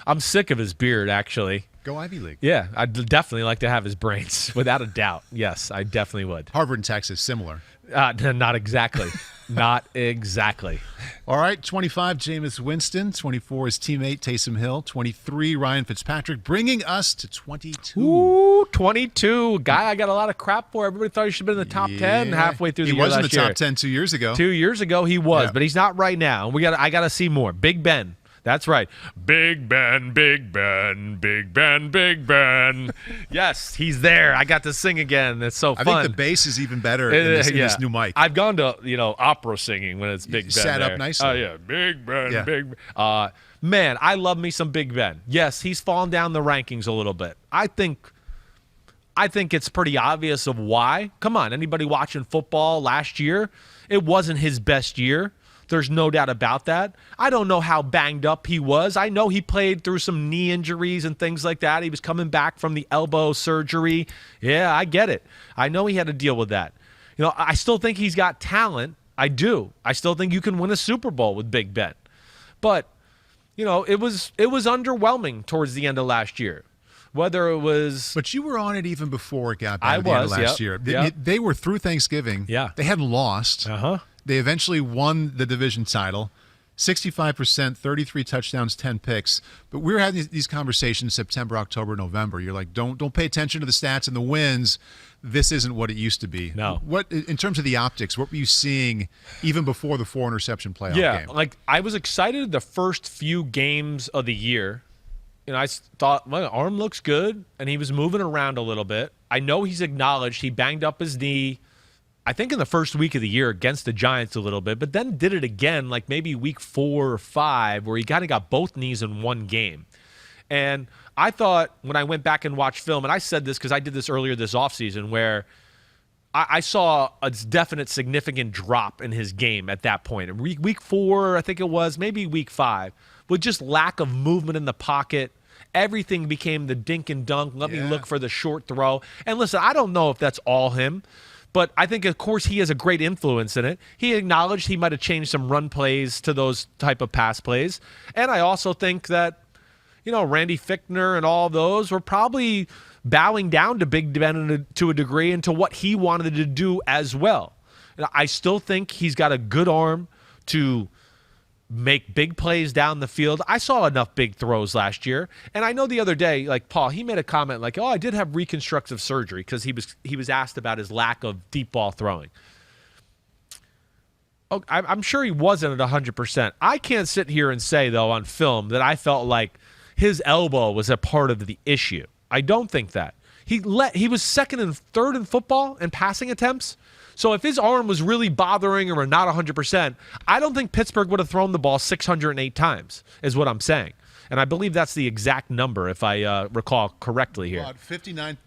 I'm sick of his beard, actually. Go Ivy League. Yeah, I'd definitely like to have his brains, without a doubt. Yes, I definitely would. Harvard and Texas, similar. Not exactly. Not exactly. All right, 25, Jameis Winston. 24, his teammate, Taysom Hill. 23, Ryan Fitzpatrick, bringing us to 22. Ooh, 22. Guy I got a lot of crap for. Everybody thought he should have been in the top 10 halfway through the year last year. He was in the top 10 2 years ago. 2 years ago he was, but he's not right now. I got to see more. Big Ben. That's right. Big Ben, Big Ben, Big Ben, Big Ben. Yes, he's there. I got to sing again. It's so fun. I think the bass is even better in this new mic. I've gone to, opera singing when it's Big Ben. Sat up nicely. Oh, yeah. Big Ben, Big Ben. Man, I love me some Big Ben. Yes, he's fallen down the rankings a little bit. I think it's pretty obvious of why. Come on, anybody watching football last year, it wasn't his best year. There's no doubt about that. I don't know how banged up he was. I know he played through some knee injuries and things like that. He was coming back from the elbow surgery. Yeah, I get it. I know he had to deal with that. I still think he's got talent. I do. I still think you can win a Super Bowl with Big Ben. But, it was underwhelming towards the end of last year. Whether it was... But you were on it even before it got bad at the end of last year. They were through Thanksgiving. Yeah. They hadn't lost. Uh-huh. They eventually won the division title, 65%, 33 touchdowns, 10 picks. But we were having these conversations September, October, November. You're like, don't pay attention to the stats and the wins. This isn't what it used to be. No. What in terms of the optics, what were you seeing even before the 4-interception playoff game? Yeah, like I was excited the first few games of the year. I thought, my arm looks good, and he was moving around a little bit. I know he's acknowledged he banged up his knee, I think in the first week of the year against the Giants a little bit, but then did it again like maybe week 4 or 5 where he kind of got both knees in one game. And I thought when I went back and watched film, and I said this because I did this earlier this offseason, where I saw a definite significant drop in his game at that point. Week 4, I think it was, maybe week 5, with just lack of movement in the pocket. Everything became the dink and dunk. Let me look for the short throw. And listen, I don't know if that's all him. But I think, of course, he has a great influence in it. He acknowledged he might have changed some run plays to those type of pass plays. And I also think that, Randy Fichtner and all those were probably bowing down to Big Ben to a degree and to what he wanted to do as well. I still think he's got a good arm to make big plays down the field. I saw enough big throws last year. And I know the other day, like Paul, he made a comment like, I did have reconstructive surgery because he was asked about his lack of deep ball throwing. Oh, I'm sure he wasn't at 100%. I can't sit here and say, though, on film that I felt like his elbow was a part of the issue. I don't think that. He was second and third in football in passing attempts. So if his arm was really bothering him or not 100%, I don't think Pittsburgh would have thrown the ball 608 times, is what I'm saying. And I believe that's the exact number, if I recall correctly here. 59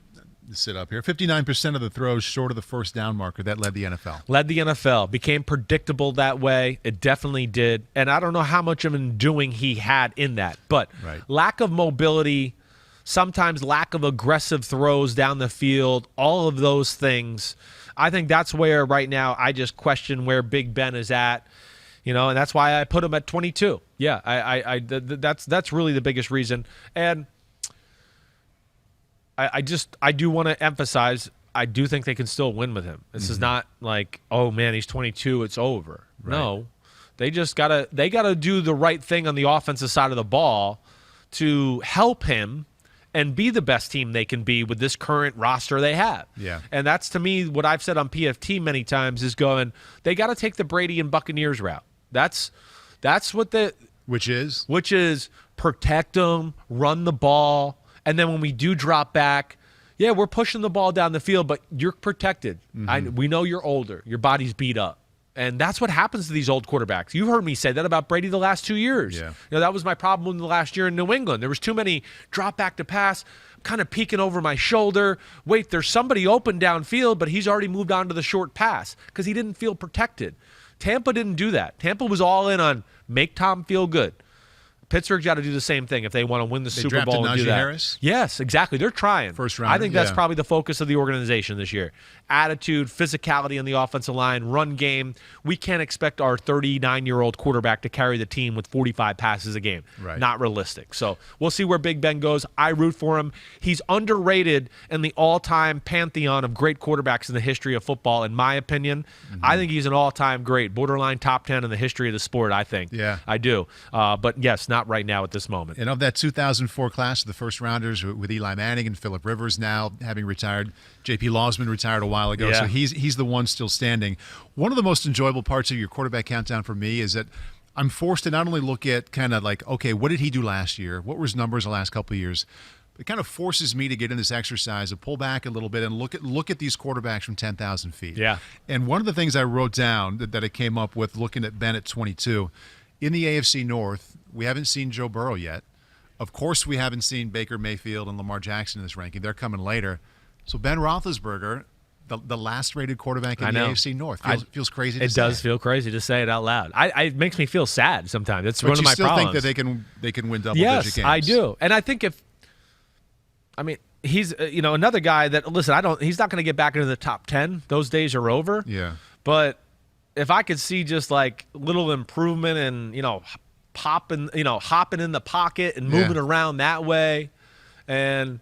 sit up here. 59% of the throws short of the first down marker. That led the NFL. Led the NFL. Became predictable that way. It definitely did. And I don't know how much of an doing he had in that. But lack of mobility, sometimes lack of aggressive throws down the field, all of those things. I think that's where right now I just question where Big Ben is at. And that's why I put him at 22. Yeah, that's really the biggest reason. And I do want to emphasize, I do think they can still win with him. This is not like, oh man, he's 22, it's over. Right. No, they just gotta do the right thing on the offensive side of the ball to help him and be the best team they can be with this current roster they have. Yeah. And that's, to me, what I've said on PFT many times is they got to take the Brady and Buccaneers route. That's what which is protect them, run the ball. And then when we do drop back, yeah, we're pushing the ball down the field, but you're protected. We know you're older. Your body's beat up. And that's what happens to these old quarterbacks. You heard me say that about Brady the last 2 years. Yeah. That was my problem in the last year in New England. There was too many drop back to pass, kind of peeking over my shoulder. Wait, there's somebody open downfield, but he's already moved on to the short pass because he didn't feel protected. Tampa didn't do that. Tampa was all in on make Tom feel good. Pittsburgh's got to do the same thing if they want to win the Super Bowl and do that. Harris? Yes, exactly. They're trying. First round. I think that's probably the focus of the organization this year. Attitude, physicality on the offensive line, run game. We can't expect our 39-year-old quarterback to carry the team with 45 passes a game. Right. Not realistic. So we'll see where Big Ben goes. I root for him. He's underrated in the all-time pantheon of great quarterbacks in the history of football, in my opinion. I think he's an all-time great, borderline top 10 in the history of the sport, I think. Yeah. I do. But, yes, not right now at this moment. And of that 2004 class of the first rounders with Eli Manning and Phillip Rivers now having retired, J.P. Lawsman retired a while ago, so he's the one still standing. One of the most enjoyable parts of your quarterback countdown for me is that I'm forced to not only look at kind of like, okay, what did he do last year? What were his numbers the last couple of years? It kind of forces me to get in this exercise of pull back a little bit and look at these quarterbacks from 10,000 feet. Yeah. And one of the things I wrote down that I came up with looking at Ben at 22, in the AFC North, we haven't seen Joe Burrow yet. Of course, we haven't seen Baker Mayfield and Lamar Jackson in this ranking. They're coming later. So Ben Roethlisberger, the last-rated quarterback in the AFC North, feels crazy to say. It does feel crazy to say it out loud. It makes me feel sad sometimes. It's one of my problems. But you still think that they can win double-digit games? Yes, I do. And I think he's another guy that, listen, he's not going to get back into the top 10. Those days are over. Yeah. But if I could see just like little improvement and, hopping in the pocket and moving around that way and,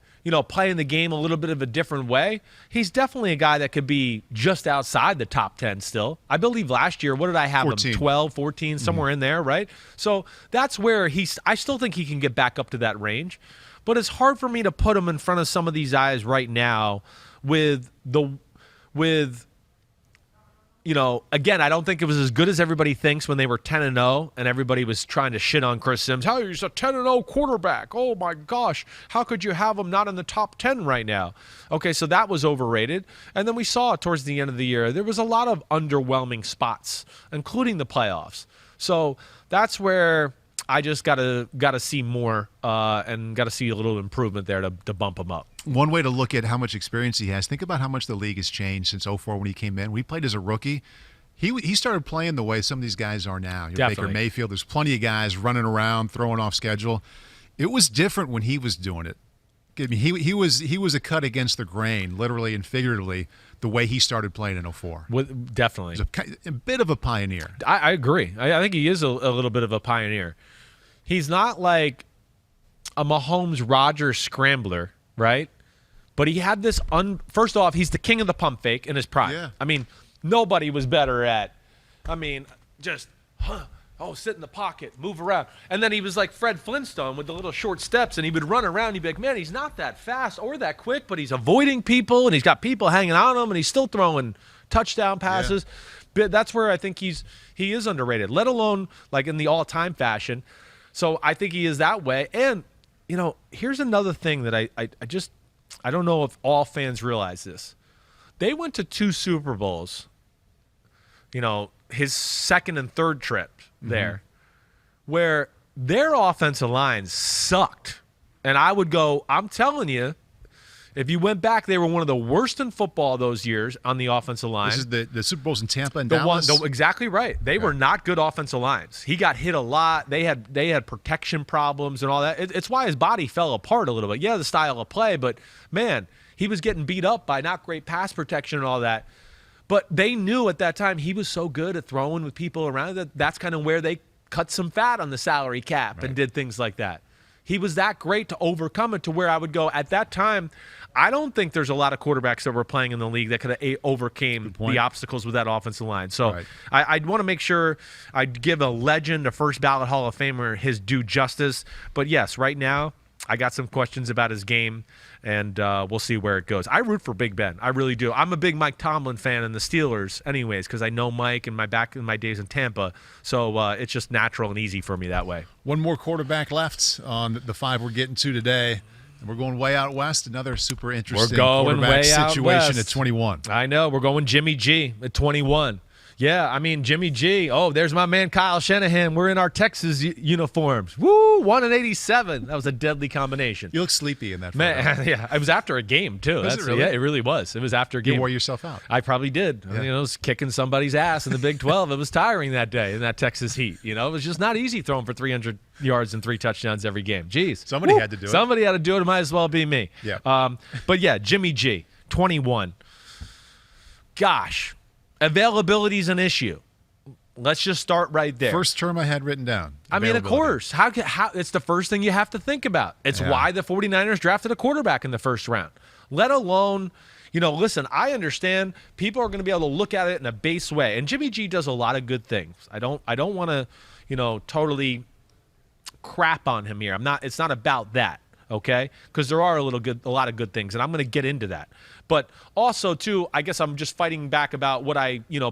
playing the game a little bit of a different way, he's definitely a guy that could be just outside the top 10 still. I believe last year, what did I have 14. him? 12, 14, somewhere in there, right? So that's where I still think he can get back up to that range. But it's hard for me to put him in front of some of these guys right now again, I don't think it was as good as everybody thinks when they were 10-0 and everybody was trying to shit on Chris Simms. How he's a 10-0 quarterback. Oh my gosh. How could you have him not in the top 10 right now? Okay, so that was overrated. And then we saw towards the end of the year, there was a lot of underwhelming spots, including the playoffs. So that's where I just gotta see more and gotta see a little improvement there to bump him up. One way to look at how much experience he has, think about how much the league has changed since 2004 when he came in. When he played as a rookie, he started playing the way some of these guys are now. Baker Mayfield, there's plenty of guys running around, throwing off schedule. It was different when he was doing it. I mean, he was a cut against the grain, literally and figuratively, the way he started playing in 2004. Definitely. He's a bit of a pioneer. I agree. I think he is a little bit of a pioneer. He's not like a Mahomes-Rodgers scrambler, right? But he had this first off, he's the king of the pump fake in his prime. Yeah. I mean, nobody was better at, sit in the pocket, move around. And then he was like Fred Flintstone with the little short steps, and he would run around. He'd be like, man, he's not that fast or that quick, but he's avoiding people, and he's got people hanging on him, and he's still throwing touchdown passes. Yeah. But that's where I think he is underrated, let alone like in the all-time fashion. So I think he is that way. And, here's another thing that I don't know if all fans realize this. They went to 2 Super Bowls, his second and third trip there, where their offensive line sucked. And I would go, I'm telling you, If you went back, they were one of the worst in football those years on the offensive line. This is the Super Bowls in Tampa and Dallas? Exactly right. They were not good offensive lines. He got hit a lot. They had protection problems and all that. It's why his body fell apart a little bit. Yeah, the style of play, but, man, he was getting beat up by not great pass protection and all that. But they knew at that time he was so good at throwing with people around that that's kind of where they cut some fat on the salary cap and did things like that. He was that great to overcome it to where I would go at that time. I don't think there's a lot of quarterbacks that were playing in the league that could have overcame the obstacles with that offensive line. So I'd want to make sure I'd give a legend, a first ballot Hall of Famer, his due justice. But yes, right now I got some questions about his game, and we'll see where it goes. I root for Big Ben. I really do. I'm a big Mike Tomlin fan and the Steelers anyways because I know Mike and back in my days in Tampa. So it's just natural and easy for me that way. One more quarterback left on the 5 we're getting to today. And we're going way out west. Another super interesting quarterback situation at 21. I know. We're going Jimmy G at 21. Yeah, I mean, Jimmy G. Oh, there's my man Kyle Shanahan. We're in our Texas uniforms. Woo, 1-87. That was a deadly combination. You look sleepy in that photo. Man, yeah, it was after a game, too. Was it really? Yeah, it really was. It was after a game. You wore yourself out. I probably did. Yeah. I was kicking somebody's ass in the Big 12. It was tiring that day in that Texas heat. It was just not easy throwing for 300 yards and 3 touchdowns every game. Jeez. Somebody had to do it. Somebody had to do it. It might as well be me. Yeah. But, yeah, Jimmy G, 21. Gosh, availability is an issue. Let's just start right there. First term I had written down. I mean, of course. How it's the first thing you have to think about. It's why the 49ers drafted a quarterback in the first round. Let alone, listen, I understand people are going to be able to look at it in a base way. And Jimmy G does a lot of good things. I don't want to, totally crap on him here. It's not about that, okay? Because there are a lot of good things, and I'm going to get into that. But also, too, I guess I'm just fighting back about what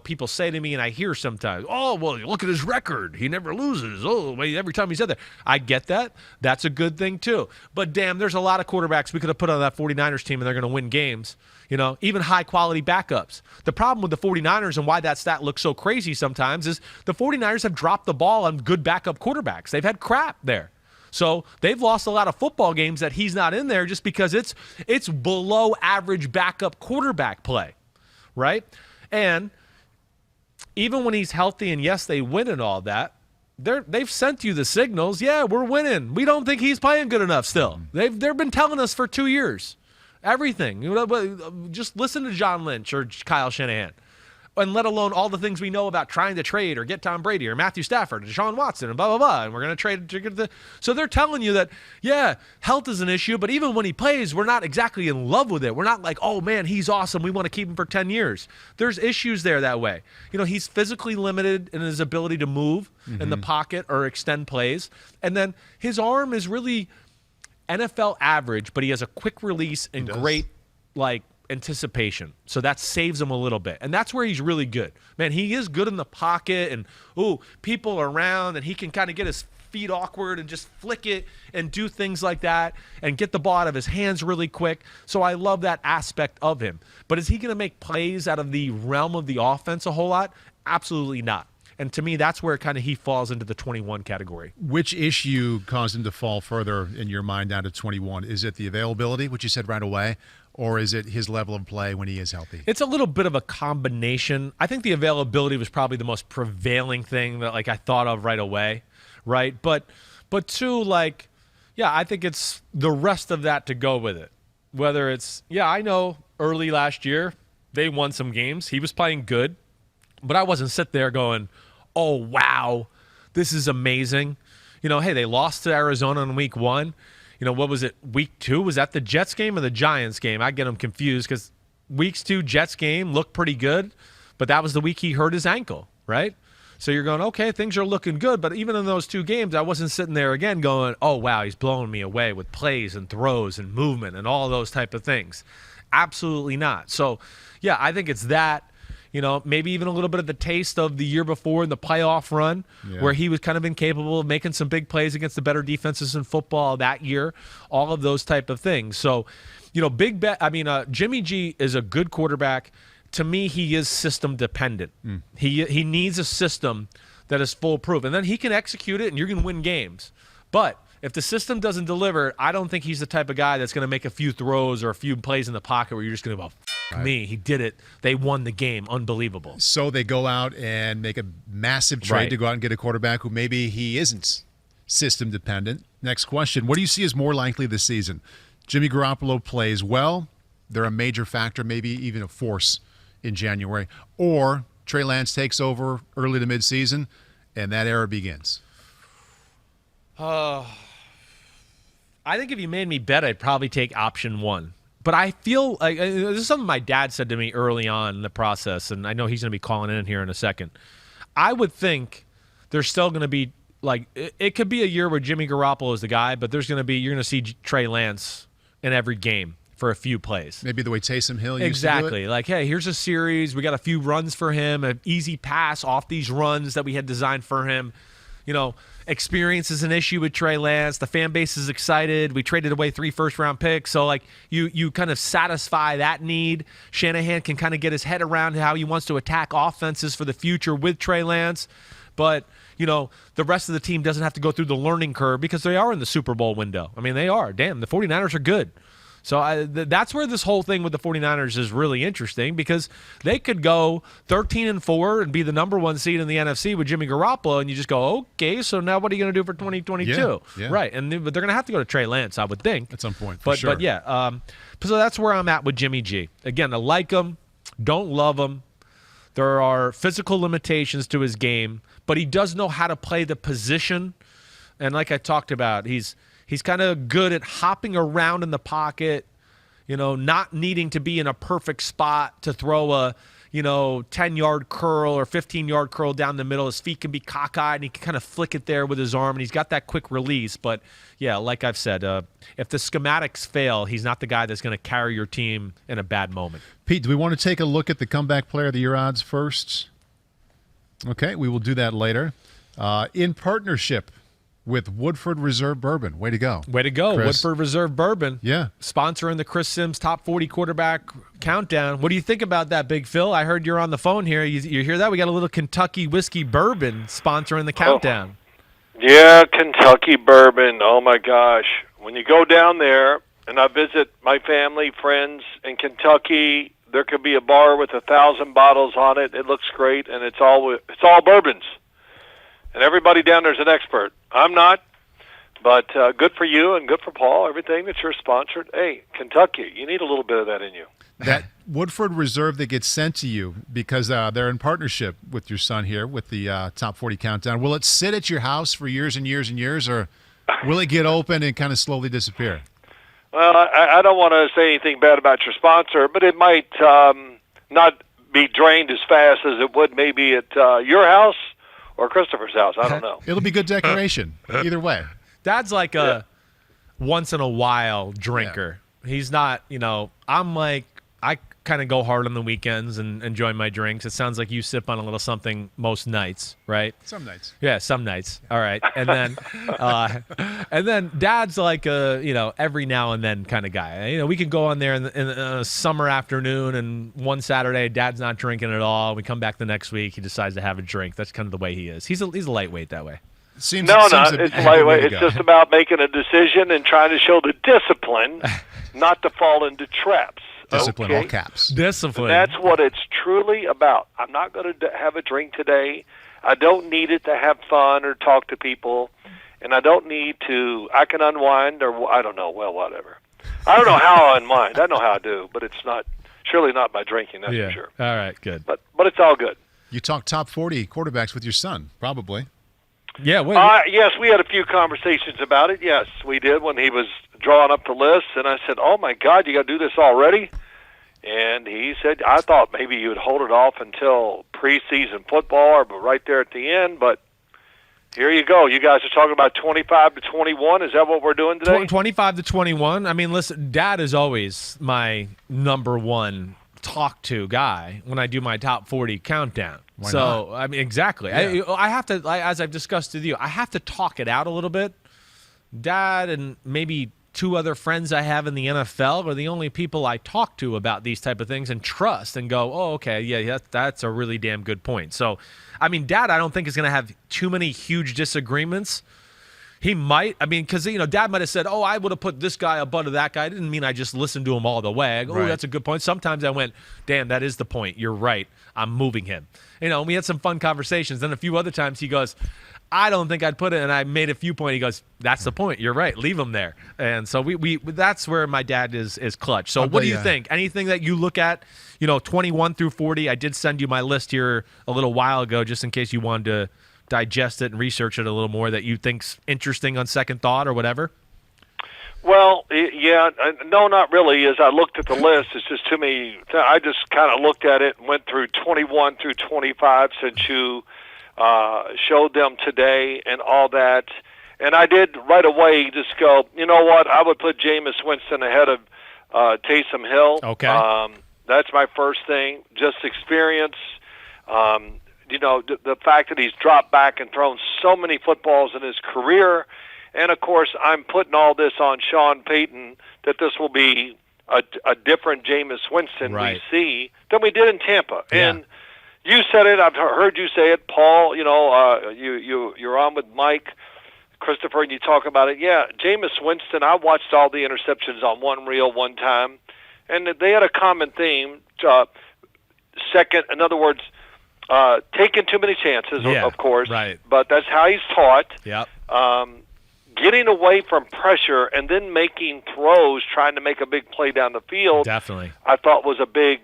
people say to me and I hear sometimes. Oh, well, look at his record. He never loses. Oh, every time he's out there. I get that. That's a good thing, too. But, damn, there's a lot of quarterbacks we could have put on that 49ers team and they're going to win games. Even high-quality backups. The problem with the 49ers and why that stat looks so crazy sometimes is the 49ers have dropped the ball on good backup quarterbacks. They've had crap there. So they've lost a lot of football games that he's not in there just because it's below average backup quarterback play, right? And even when he's healthy and, yes, they win and all that, they've sent you the signals, yeah, we're winning. We don't think he's playing good enough still. They've been telling us for 2 years. Everything. Just listen to John Lynch or Kyle Shanahan. And let alone all the things we know about trying to trade or get Tom Brady or Matthew Stafford or Deshaun Watson and blah, blah, blah. And we're going to trade. So they're telling you that, yeah, health is an issue, but even when he plays, we're not exactly in love with it. We're not like, oh, man, he's awesome. We want to keep him for 10 years. There's issues there that way. He's physically limited in his ability to move in the pocket or extend plays. And then his arm is really NFL average, but he has a quick release and great, anticipation. So that saves him a little bit. And that's where he's really good. Man, he is good in the pocket and, people are around and he can kind of get his feet awkward and just flick it and do things like that and get the ball out of his hands really quick. So I love that aspect of him. But is he going to make plays out of the realm of the offense a whole lot? Absolutely not. And to me, that's where kind of he falls into the 21 category. Which issue caused him to fall further in your mind down to 21? Is it the availability, which you said right away, or is it his level of play when he is healthy? It's a little bit of a combination. I think the availability was probably the most prevailing thing that I thought of right away, right? But two, I think it's the rest of that to go with it. Whether it's, I know early last year they won some games. He was playing good, but I wasn't sitting there going, oh, wow, this is amazing. Hey, they lost to Arizona in week 1. What was it, week 2? Was that the Jets game or the Giants game? I get them confused because weeks 2 Jets game looked pretty good, but that was the week he hurt his ankle, right? So you're going, okay, things are looking good, but even in those 2 games, I wasn't sitting there again going, oh, wow, he's blowing me away with plays and throws and movement and all those type of things. Absolutely not. So, yeah, I think it's that. Maybe even a little bit of the taste of the year before in the playoff run where he was kind of incapable of making some big plays against the better defenses in football that year, all of those type of things. So, Jimmy G is a good quarterback. To me, he is system dependent. He needs a system that is foolproof, and then he can execute it and you're going to win games. But If the system doesn't deliver, I don't think he's the type of guy that's going to make a few throws or a few plays in the pocket where you're just going to go, F me, he did it. They won the game. Unbelievable. So they go out and make a massive trade to go out and get a quarterback who maybe he isn't system dependent. Next question. What do you see as more likely this season? Jimmy Garoppolo plays well. They're a major factor, maybe even a force in January. Or Trey Lance takes over early to midseason, and that era begins. I think if you made me bet, I'd probably take option one. But I feel like this is something my dad said to me early on in the process, and I know he's going to be calling in here in a second. I would think there's still going to be, like, it could be a year where Jimmy Garoppolo is the guy, but you're going to see Trey Lance in every game for a few plays. Maybe the way Taysom Hill used exactly. to do it. Like, hey, here's a series. We got a few runs for him, an easy pass off these runs that we had designed for him. You know, experience is an issue with Trey Lance. The fan base is excited. We traded away 3 first-round picks. So, like, you kind of satisfy that need. Shanahan can kind of get his head around how he wants to attack offenses for the future with Trey Lance. But, you know, the rest of the team doesn't have to go through the learning curve because they are in the Super Bowl window. I mean, they are. Damn, the 49ers are good. So that's where this whole thing with the 49ers is really interesting because they could go 13-4 and be the number 1 seed in the NFC with Jimmy Garoppolo, and you just go, okay, so now what are you going to do for 2022? Yeah. Right, but they're going to have to go to Trey Lance, I would think. At some point, but sure. But yeah, so that's where I'm at with Jimmy G. Again, I like him, don't love him. There are physical limitations to his game, but he does know how to play the position. And like I talked about, he's kind of good at hopping around in the pocket, you know, not needing to be in a perfect spot to throw a, 10-yard curl or 15-yard curl down the middle. His feet can be cockeyed, and he can kind of flick it there with his arm, and he's got that quick release. But, yeah, like I've said, if the schematics fail, he's not the guy that's going to carry your team in a bad moment. Pete, do we want to take a look at the comeback player of the year odds first? Okay, we will do that later. In partnership with Woodford Reserve Bourbon. Way to go. Way to go, Chris. Woodford Reserve Bourbon. Yeah. Sponsoring the Chris Simms Top 40 Quarterback Countdown. What do you think about that, Big Phil? I heard you're on the phone here. You hear that? We got a little Kentucky whiskey bourbon sponsoring the countdown. Yeah, Kentucky bourbon. Oh, my gosh. When you go down there, and I visit my family, friends in Kentucky, there could be a bar with 1,000 bottles on it. It looks great, and it's all bourbons. And everybody down there is an expert. I'm not, but good for you and good for Paul, everything that you're sponsored. Hey, Kentucky, you need a little bit of that in you. That Woodford Reserve that gets sent to you because they're in partnership with your son here with the Top 40 Countdown. Will it sit at your house for years and years and years, or will it get open and kind of slowly disappear? Well, I don't want to say anything bad about your sponsor, but it might not be drained as fast as it would maybe at your house or Christopher's house. I don't know. It'll be good decoration either way. Dad's like a once-in-a-while drinker. Yeah. He's not, I'm like, I kind of go hard on the weekends and enjoy my drinks. It sounds like you sip on a little something most nights, right? Some nights. Yeah, some nights. All right. And then Dad's like a, every now and then kind of guy. We can go on there in a summer afternoon, and one Saturday Dad's not drinking at all. We come back the next week, he decides to have a drink. That's kind of the way he is. He's a lightweight that way. It's lightweight. It's just about making a decision and trying to show the discipline not to fall into traps. Discipline, all caps. Discipline. And that's what it's truly about. I'm not going to have a drink today. I don't need it to have fun or talk to people. And I don't need to, I can unwind or, I don't know, well, whatever. I don't know how I unwind. I know how I do, but it's surely not by drinking, that's for sure. All right, good. But it's all good. You talk top 40 quarterbacks with your son, probably. Yeah. Yes, we had a few conversations about it. Yes, we did when he was drawing up the list. And I said, oh, my God, you got to do this already? And he said, I thought maybe you would hold it off until preseason football or right there at the end. But here you go. You guys are talking about 25-21. Is that what we're doing today? 25-21. I mean, listen, Dad is always my number one talk-to guy when I do my top 40 countdown. Why not? I mean, exactly. Yeah. I have to, as I've discussed with you, I have to talk it out a little bit. Dad and maybe 2 other friends I have in the NFL are the only people I talk to about these type of things and trust and go, oh, okay, yeah, that's a really damn good point. So, I mean, Dad, I don't think is going to have too many huge disagreements. He might. I mean, because, Dad might have said, oh, I would have put this guy above that guy. I didn't mean I just listened to him all the way. I go, oh, that's a good point. Sometimes I went, damn, that is the point. You're right. I'm moving him. We had some fun conversations. Then a few other times he goes, I don't think I'd put it. And I made a few points. He goes, that's the point. You're right. Leave him there. And so we that's where my dad is clutch. So what do you think? Anything that you look at, 21 through 40? I did send you my list here a little while ago just in case you wanted to digest it and research it a little more that you think's interesting on second thought or whatever? Well, yeah, no, not really. As I looked at the list, it's just too many. I just kind of looked at it and went through 21 through 25 since you showed them today and all that. And I did right away just go, you know what, I would put Jameis Winston ahead of Taysom Hill. Okay. That's my first thing, just experience. The fact that he's dropped back and thrown so many footballs in his career. And, of course, I'm putting all this on Sean Payton that this will be a different Jameis Winston we see than we did in Tampa. Yeah. And you said it. I've heard you say it, Paul. You're on with Mike, Christopher, and you talk about it. Yeah, Jameis Winston, I watched all the interceptions on one reel one time, and they had a common theme. Second, in other words, taking too many chances, of course, but that's how he's taught. Yep. Getting away from pressure and then making throws, trying to make a big play down the field, definitely, I thought was a big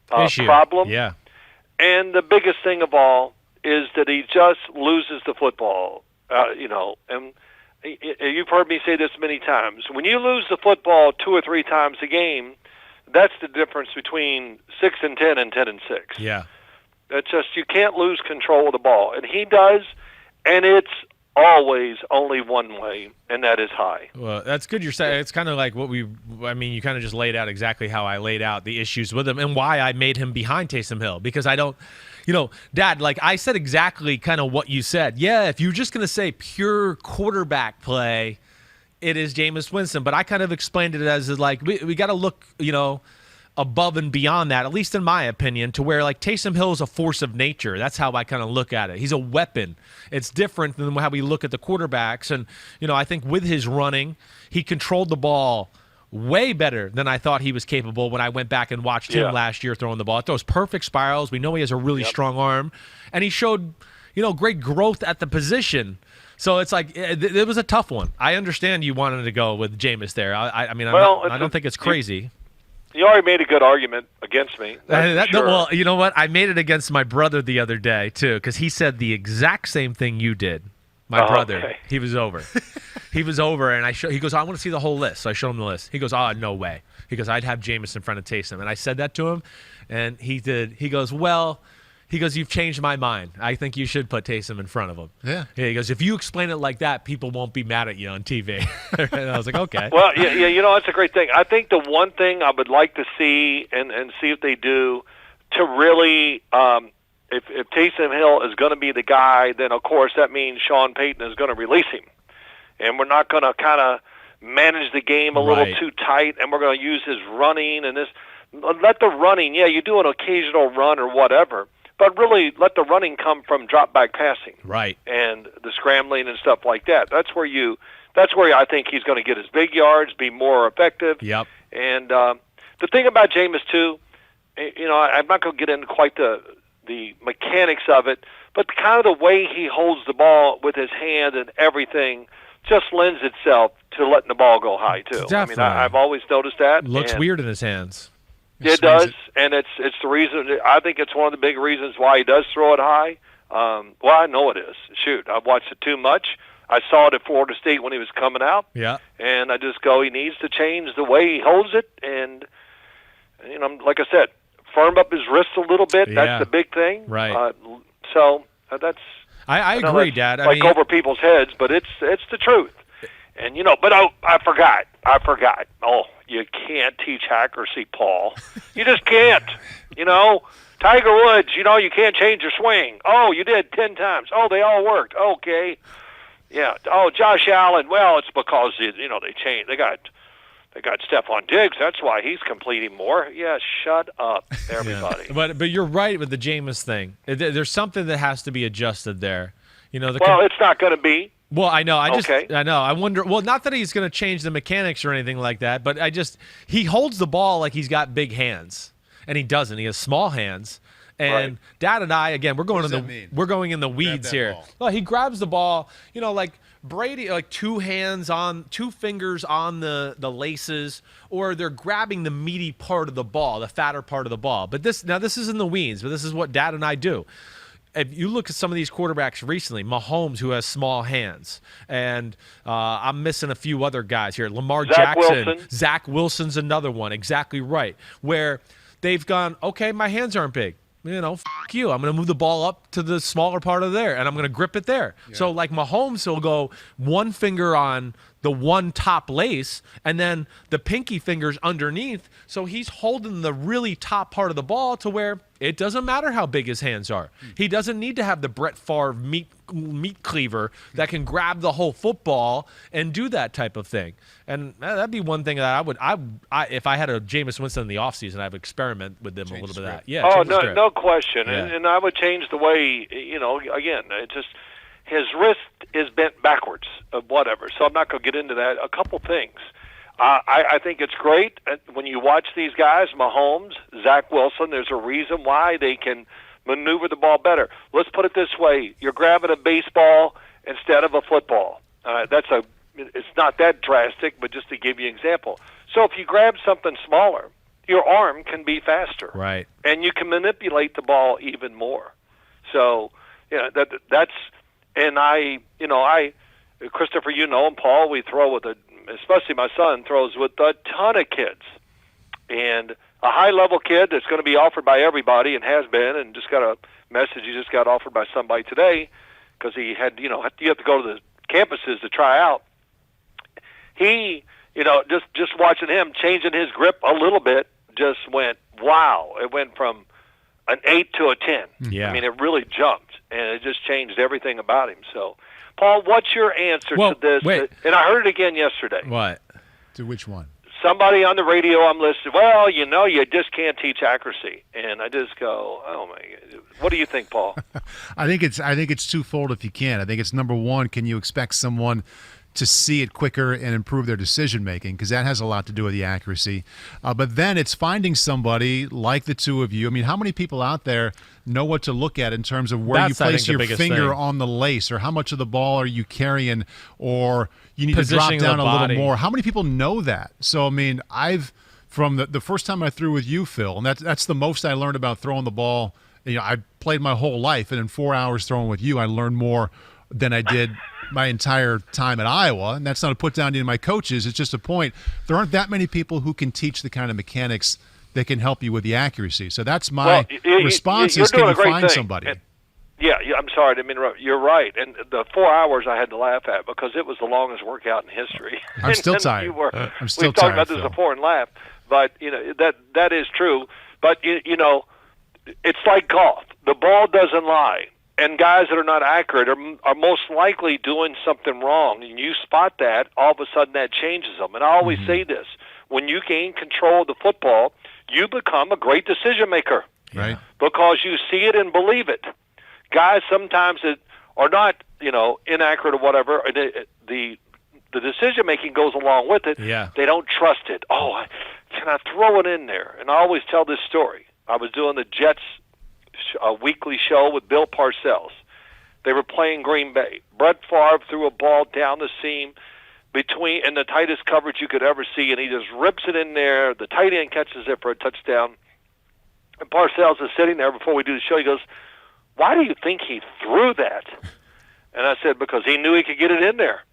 problem. Yeah. And the biggest thing of all is that he just loses the football. And you've heard me say this many times. When you lose the football 2 or 3 times a game, that's the difference between 6-10 and 10-6. Yeah. It's just you can't lose control of the ball, and he does, and it's always only one way, and that is high. Well, that's good. You're saying it's kind of like you kind of just laid out exactly how I laid out the issues with him and why I made him behind Taysom Hill, because I don't, Dad, like I said exactly kind of what you said. Yeah, if you're just going to say pure quarterback play, it is Jameis Winston, but I kind of explained it as like we got to look, above and beyond that, at least in my opinion, to where like Taysom Hill is a force of nature. That's how I kind of look at it. He's a weapon. It's different than how we look at the quarterbacks. And, I think with his running, he controlled the ball way better than I thought he was capable when I went back and watched him last year throwing the ball. It throws perfect spirals. We know he has a really strong arm. And he showed, great growth at the position. So it's like it was a tough one. I understand you wanted to go with Jameis there. I don't think it's crazy. You already made a good argument against me. Sure. Well, you know what? I made it against my brother the other day, too, because he said the exact same thing you did. My brother. Okay. He was over. And he goes, I want to see the whole list. So I showed him the list. He goes, no way. He goes, I'd have Jameis in front of Taysom. And I said that to him, and he did. He goes, you've changed my mind. I think you should put Taysom in front of him. Yeah. He goes, if you explain it like that, people won't be mad at you on TV. And I was like, okay. Well, yeah, that's a great thing. I think the one thing I would like to see and see if they do to really, if Taysom Hill is going to be the guy, then of course that means Sean Payton is going to release him. And we're not going to kind of manage the game a little too tight, and we're going to use his running and this. Let the running, you do an occasional run or whatever, but really let the running come from drop-back passing. Right. And the scrambling and stuff like that. That's where I think he's going to get his big yards, be more effective. Yep. And the thing about Jameis, too, I'm not going to get into quite the mechanics of it, but kind of the way he holds the ball with his hand and everything just lends itself to letting the ball go high, too. Definitely. I mean, I've always noticed that. Looks weird in his hands. It does, and it's the reason. I think it's one of the big reasons why he does throw it high. Well, I know it is. Shoot, I've watched it too much. I saw it at Florida State when he was coming out. Yeah. And I just go, he needs to change the way he holds it, and like I said, firm up his wrist a little bit. Yeah. That's the big thing. Right. So that's. I agree, Dad. I mean, over people's heads, but it's the truth. And but I forgot. Oh, you can't teach accuracy, Paul. You just can't. Tiger Woods. You can't change your swing. Oh, you did 10 times. Oh, they all worked. Okay. Yeah. Oh, Josh Allen. Well, it's because they changed. They got Stephon Diggs. That's why he's completing more. Yeah. Shut up, everybody. Yeah. But you're right with the Jameis thing. There's something that has to be adjusted there. It's not going to be. Well, I know. Okay. I know. I wonder. Well, not that he's going to change the mechanics or anything like that, but he holds the ball like he's got big hands, and he doesn't. He has small hands. And Right. Dad and I, again, we're going in the weeds here. ball. Well, he grabs the ball, like Brady, like two fingers on the laces, or they're grabbing the meaty part of the ball, the fatter part of the ball. But this is in the weeds, but this is what Dad and I do. If you look at some of these quarterbacks recently, Mahomes, who has small hands, and I'm missing a few other guys here. Lamar Jackson, Wilson. Zach Wilson's another one. Exactly right. Where they've gone, okay, my hands aren't big. You. I'm going to move the ball up to the smaller part of there, and I'm going to grip it there. Yeah. So, like Mahomes, he'll go one finger on the one top lace, and then the pinky finger's underneath. So he's holding the really top part of the ball to where it doesn't matter how big his hands are. He doesn't need to have the Brett Favre meat cleaver that can grab the whole football and do that type of thing. And that'd be one thing that I if I had a Jameis Winston in the offseason, I'd experiment with them a little bit of that. Yeah. Oh, no question. Yeah. And I would change the way, again, it just his wrist is bent backwards of whatever. So I'm not going to get into that. A couple things. I think it's great when you watch these guys, Mahomes, Zach Wilson. There's a reason why they can maneuver the ball better. Let's put it this way: you're grabbing a baseball instead of a football. It's not that drastic, but just to give you an example. So if you grab something smaller, your arm can be faster, right? And you can manipulate the ball even more. So that's Christopher, and Paul, we throw with especially my son throws with a ton of kids, and a high-level kid that's going to be offered by everybody and has been, and just got a message he just got offered by somebody today because he had, you have to go to the campuses to try out. He, just watching him changing his grip a little bit just went, wow. It went from an 8 to a 10. Yeah. I mean, it really jumped, and it just changed everything about him. So, Paul, what's your answer to this? Wait. And I heard it again yesterday. What? To which one? Somebody on the radio I'm listening, well, you just can't teach accuracy. And I just go, oh, my God. What do you think, Paul? I think it's twofold if you can. I think it's number one, can you expect someone to see it quicker and improve their decision-making, because that has a lot to do with the accuracy. But then it's finding somebody like the two of you. I mean, how many people out there know what to look at in terms of where you place your finger on the lace, or how much of the ball are you carrying, or you need to drop down a little more? How many people know that? So, I mean, from the first time I threw with you, Phil, and that's the most I learned about throwing the ball. I played my whole life, and in 4 hours throwing with you, I learned more than I did my entire time at Iowa. And that's not a put down to my coaches. It's just a point. There aren't that many people who can teach the kind of mechanics that can help you with the accuracy. So that's my response is, can you find somebody? Yeah, I'm sorry, I didn't mean to interrupt. You're right. And the 4 hours I had to laugh at because it was the longest workout in history. I'm still tired. I'm still We've tired, talked about this before and laugh. But, that is true. But, it's like golf. The ball doesn't lie. And guys that are not accurate are most likely doing something wrong. And you spot that, all of a sudden that changes them. And I always say this: when you gain control of the football, you become a great decision maker. Right. Because you see it and believe it. Guys sometimes that are not, inaccurate or whatever, the decision making goes along with it. Yeah. They don't trust it. Oh, can I throw it in there? And I always tell this story. I was doing the Jets a weekly show with Bill Parcells. They were playing Green Bay. Brett Favre threw a ball down the seam in the tightest coverage you could ever see, and he just rips it in there. The tight end catches it for a touchdown. And Parcells is sitting there before we do the show. He goes, "Why do you think he threw that?" And I said, "Because he knew he could get it in there."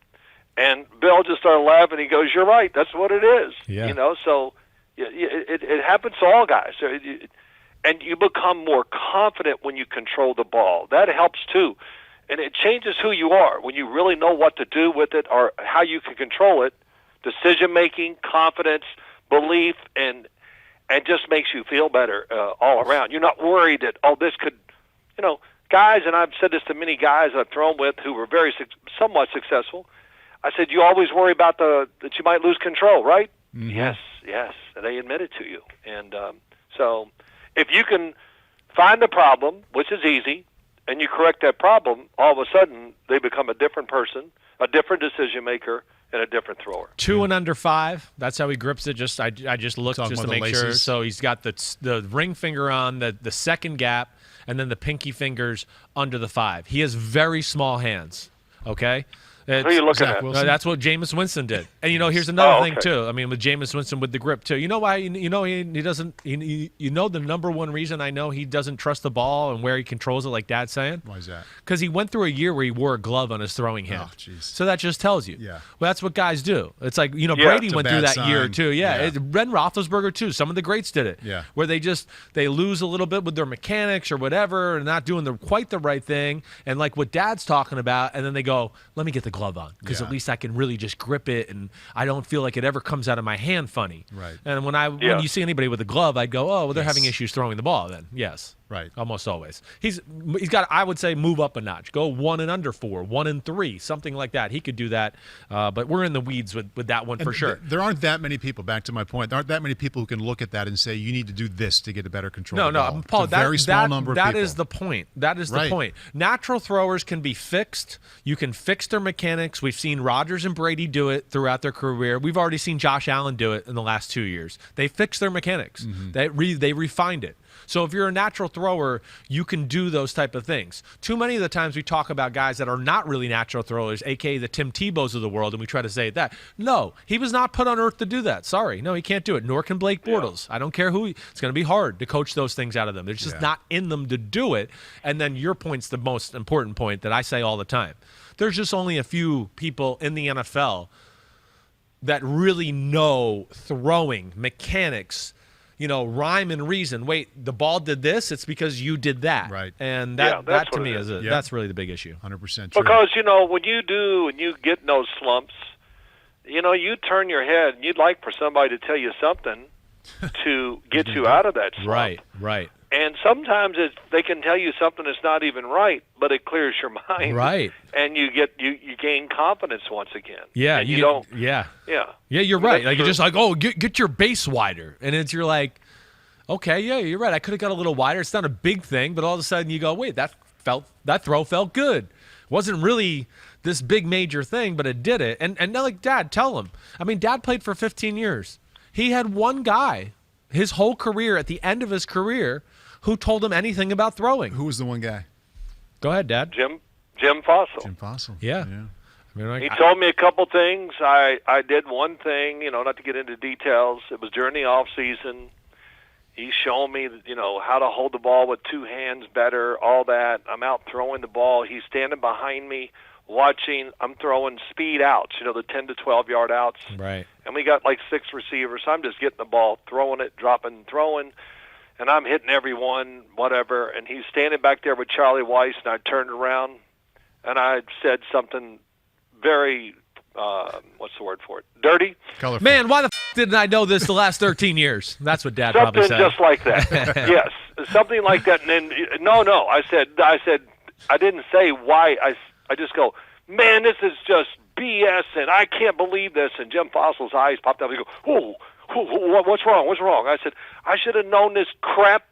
And Bill just started laughing. He goes, "You're right. That's what it is." Yeah. So it happens to all guys. And you become more confident when you control the ball. That helps too. And it changes who you are when you really know what to do with it or how you can control it. Decision-making, confidence, belief, and just makes you feel better all around. You're not worried that, this could, guys, and I've said this to many guys I've thrown with who were somewhat successful. I said, you always worry about that you might lose control, right? Mm-hmm. Yes. And they admit it to you. And so if you can find the problem, which is easy, and you correct that problem, all of a sudden they become a different person, a different decision maker, and a different thrower. 2 and under 5. That's how he grips it. I just looked just to make sure. So he's got the ring finger on the second gap, and then the pinky fingers under the 5. He has very small hands. Okay. Who are you looking at? That's what Jameis Winston did. And, here's another thing, too. I mean, with Jameis Winston with the grip, too. You know why? He doesn't – the number one reason I know he doesn't trust the ball and where he controls it, like Dad's saying? Why is that? Because he went through a year where he wore a glove on his throwing hand. Oh, jeez. So that just tells you. Yeah. Well, that's what guys do. It's like, Brady went through that year, too. Yeah. Ben Roethlisberger, too. Some of the greats did it. Yeah. Where they lose a little bit with their mechanics or whatever and not doing quite the right thing. And like what Dad's talking about, and then they go, let me get the glove on. Because at least I can really just grip it, and I don't feel like it ever comes out of my hand funny. Right. And when you see anybody with a glove, I'd go, oh, well, they're having issues throwing the ball then. Yes. Right. Almost always. He's got, I would say, move up a notch. Go 1 and under 4, 1 and 3, something like that. He could do that, but we're in the weeds with that one for sure. There aren't that many people, back to my point, there aren't that many people who can look at that and say, you need to do this to get a better control of the ball. Paul, it's a very small number of people. That is the point. That is the point. Natural throwers can be fixed. You can fix their mechanics. We've seen Rodgers and Brady do it throughout their career. We've already seen Josh Allen do it in the last 2 years. They fixed their mechanics. Mm-hmm. They refined it. So if you're a natural thrower, you can do those type of things. Too many of the times we talk about guys that are not really natural throwers, a.k.a. the Tim Tebows of the world, and we try to say that. No, he was not put on earth to do that. Sorry. No, he can't do it, nor can Blake Bortles. I don't care who. It's going to be hard to coach those things out of them. They're just not in them to do it. And then your point's the most important point that I say all the time. There's just only a few people in the NFL that really know throwing, mechanics, rhyme and reason. Wait, the ball did this, it's because you did that. Right. And that to me that's really the big issue. 100% true. Because, when you get in those slumps, you turn your head and you'd like for somebody to tell you something to get you out of that slump. Right. And sometimes they can tell you something that's not even right, but it clears your mind. Right. And you gain confidence once again. Yeah. And Yeah, you're right. Like, you're just like, oh, get your base wider. And you're like, okay, yeah, you're right. I could have got a little wider. It's not a big thing, but all of a sudden you go, wait, that throw felt good. Wasn't really this big major thing, but it did it. And now, like, Dad, tell him. I mean, Dad played for 15 years. He had one guy his whole career, at the end of his career, who told him anything about throwing. Who was the one guy? Go ahead, Dad. Jim Fossil. Jim Fossil. Yeah. I mean, he told me a couple things. I did one thing, not to get into details. It was during the off season. He's showing me, how to hold the ball with two hands better, all that. I'm out throwing the ball. He's standing behind me watching. I'm throwing speed outs, the 10 to 12-yard outs. Right. And we got like 6 receivers. So I'm just getting the ball, throwing it, dropping, throwing. And I'm hitting every one, whatever. And he's standing back there with Charlie Weiss, and I turned around, and I said something very, what's the word for it? Dirty? Colorful. Man, why the didn't I know this the last 13 years? That's what Dad probably said. Something just like that. Yes, something like that. And then, no, I said, I didn't say why. I just go, man, this is just BS, and I can't believe this. And Jim Fossil's eyes popped up. He goes, what's wrong? What's wrong? I said, I should have known this crap,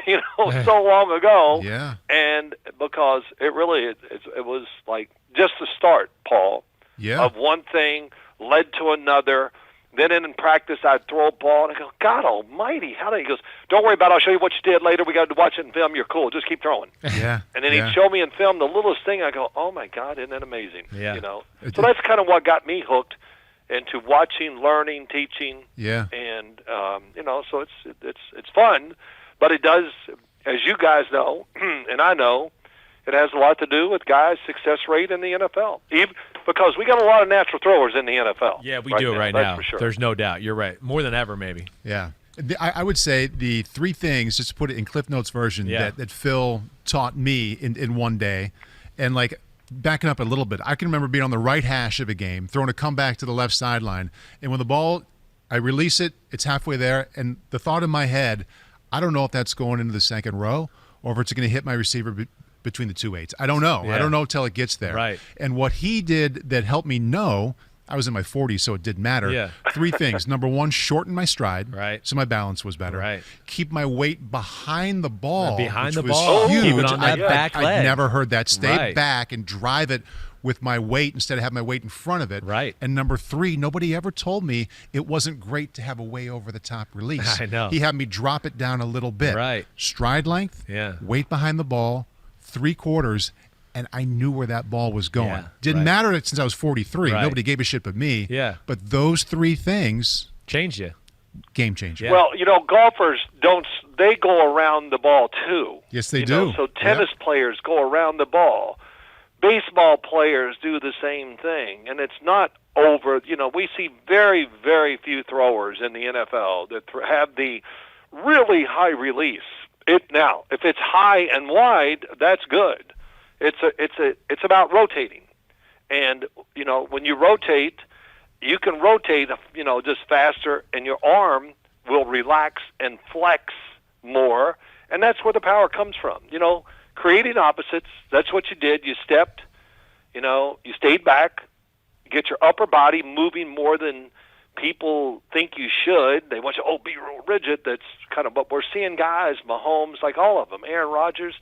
so long ago. Yeah. And because it really, it was like just the start, Paul, of one thing led to another. Then in practice, I'd throw a ball, and I go, God almighty, how did he? He goes, don't worry about it. I'll show you what you did later. We got to watch it in film. You're cool. Just keep throwing. Yeah. And then he'd show me in film the littlest thing. I go, oh, my God, isn't that amazing? Yeah. So that's kind of what got me hooked into watching, learning, teaching. Yeah. And, so it's fun. But it does, as you guys know, and I know, it has a lot to do with guys' success rate in the NFL. Because we got a lot of natural throwers in the NFL. Yeah, we do right now. That's for sure. There's no doubt. You're right. More than ever, maybe. Yeah. I would say the 3 things, just to put it in Cliff Notes version, that Phil taught me in one day. And, like, backing up a little bit, I can remember being on the right hash of a game, throwing a comeback to the left sideline. And when the ball, I release it, it's halfway there. And the thought in my head, I don't know if that's going into the second row or if it's going to hit my receiver between the 2 8s. I don't know. Yeah. I don't know till it gets there. Right. And what he did that helped me know, I was in my 40s, so it didn't matter. Yeah. 3 things. Number 1, shorten my stride. Right. So my balance was better. Right. Keep my weight behind the ball. Behind which the was ball. Huge. Keep it on that back leg. I'd never heard that. Stay Right. back and drive it with my weight instead of having my weight in front of it. Right. And number 3, nobody ever told me it wasn't great to have a way over the top release. I know. He had me drop it down a little bit. Right. Stride length, Yeah. weight behind the ball, 3/4, and I knew where that ball was going. Yeah, Didn't right. matter since I was 43. Right. Nobody gave a shit but me. Yeah. But those 3 things, Change you. game changer. Yeah. Well, golfers they go around the ball too. Yes, they do. So tennis players go around the ball. Baseball players do the same thing, and it's not over. We see very, very few throwers in the NFL that have the really high release. Now, if it's high and wide, that's good. It's about rotating, and when you rotate, you can rotate just faster, and your arm will relax and flex more, and that's where the power comes from. Creating opposites, that's what you did. You stepped, you stayed back, get your upper body moving more than people think you should. They want you, be real rigid. That's kind of what we're seeing guys, Mahomes, like all of them, Aaron Rodgers,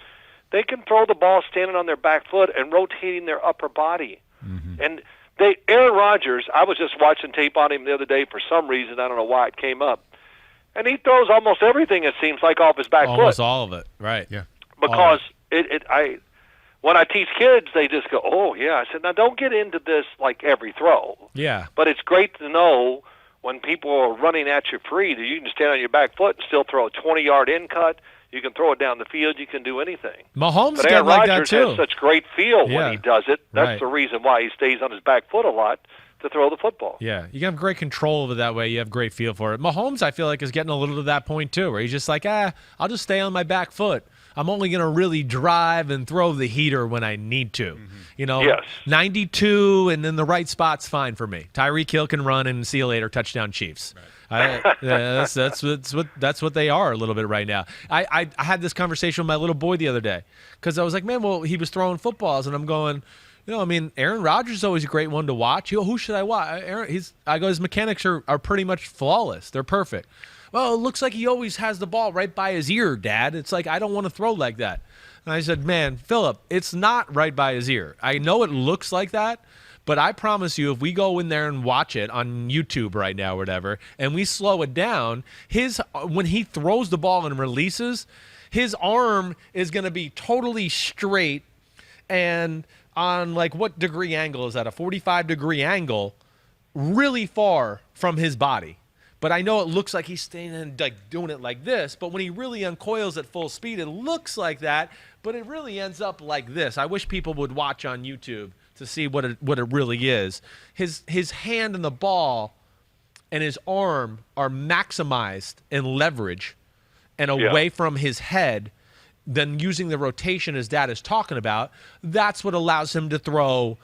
they can throw the ball standing on their back foot and rotating their upper body. Mm-hmm. And Aaron Rodgers, I was just watching tape on him the other day for some reason. I don't know why it came up. And he throws almost everything, it seems like, off his back foot. Almost all of it, right. Yeah. Because when I teach kids, they just go, oh, yeah. I said, now don't get into this like every throw. Yeah. But it's great to know when people are running at you free that you can stand on your back foot and still throw a 20-yard in cut. You can throw it down the field. You can do anything. Mahomes but got Aaron like Rodgers that too. has such great feel when he does it. That's Right. the reason why he stays on his back foot a lot to throw the football. Yeah, you have great control of it that way. You have great feel for it. Mahomes, I feel like, is getting a little to that point too, where he's just like, I'll just stay on my back foot. I'm only going to really drive and throw the heater when I need to. Yes. 92 and then the right spot's fine for me. Tyreek Hill can run and see you later, touchdown Chiefs. That's what they are a little bit right now. I had this conversation with my little boy the other day because I was like, man, well, he was throwing footballs and I'm going, Aaron Rodgers is always a great one to watch. Who should I watch? I go, his mechanics are pretty much flawless. They're perfect. Well, it looks like he always has the ball right by his ear, Dad. It's like, I don't want to throw like that. And I said, man, Philip, it's not right by his ear. I know it looks like that, but I promise you, if we go in there and watch it on YouTube right now or whatever, and we slow it down, when he throws the ball and releases, his arm is going to be totally straight and on like what degree angle is that? A 45-degree angle, really far from his body. But I know it looks like he's staying and like doing it like this, but when he really uncoils at full speed, it looks like that, but it really ends up like this. I wish people would watch on YouTube to see what it really is. His hand and the ball and his arm are maximized in leverage and away from his head, then using the rotation as Dad is talking about. That's what allows him to throw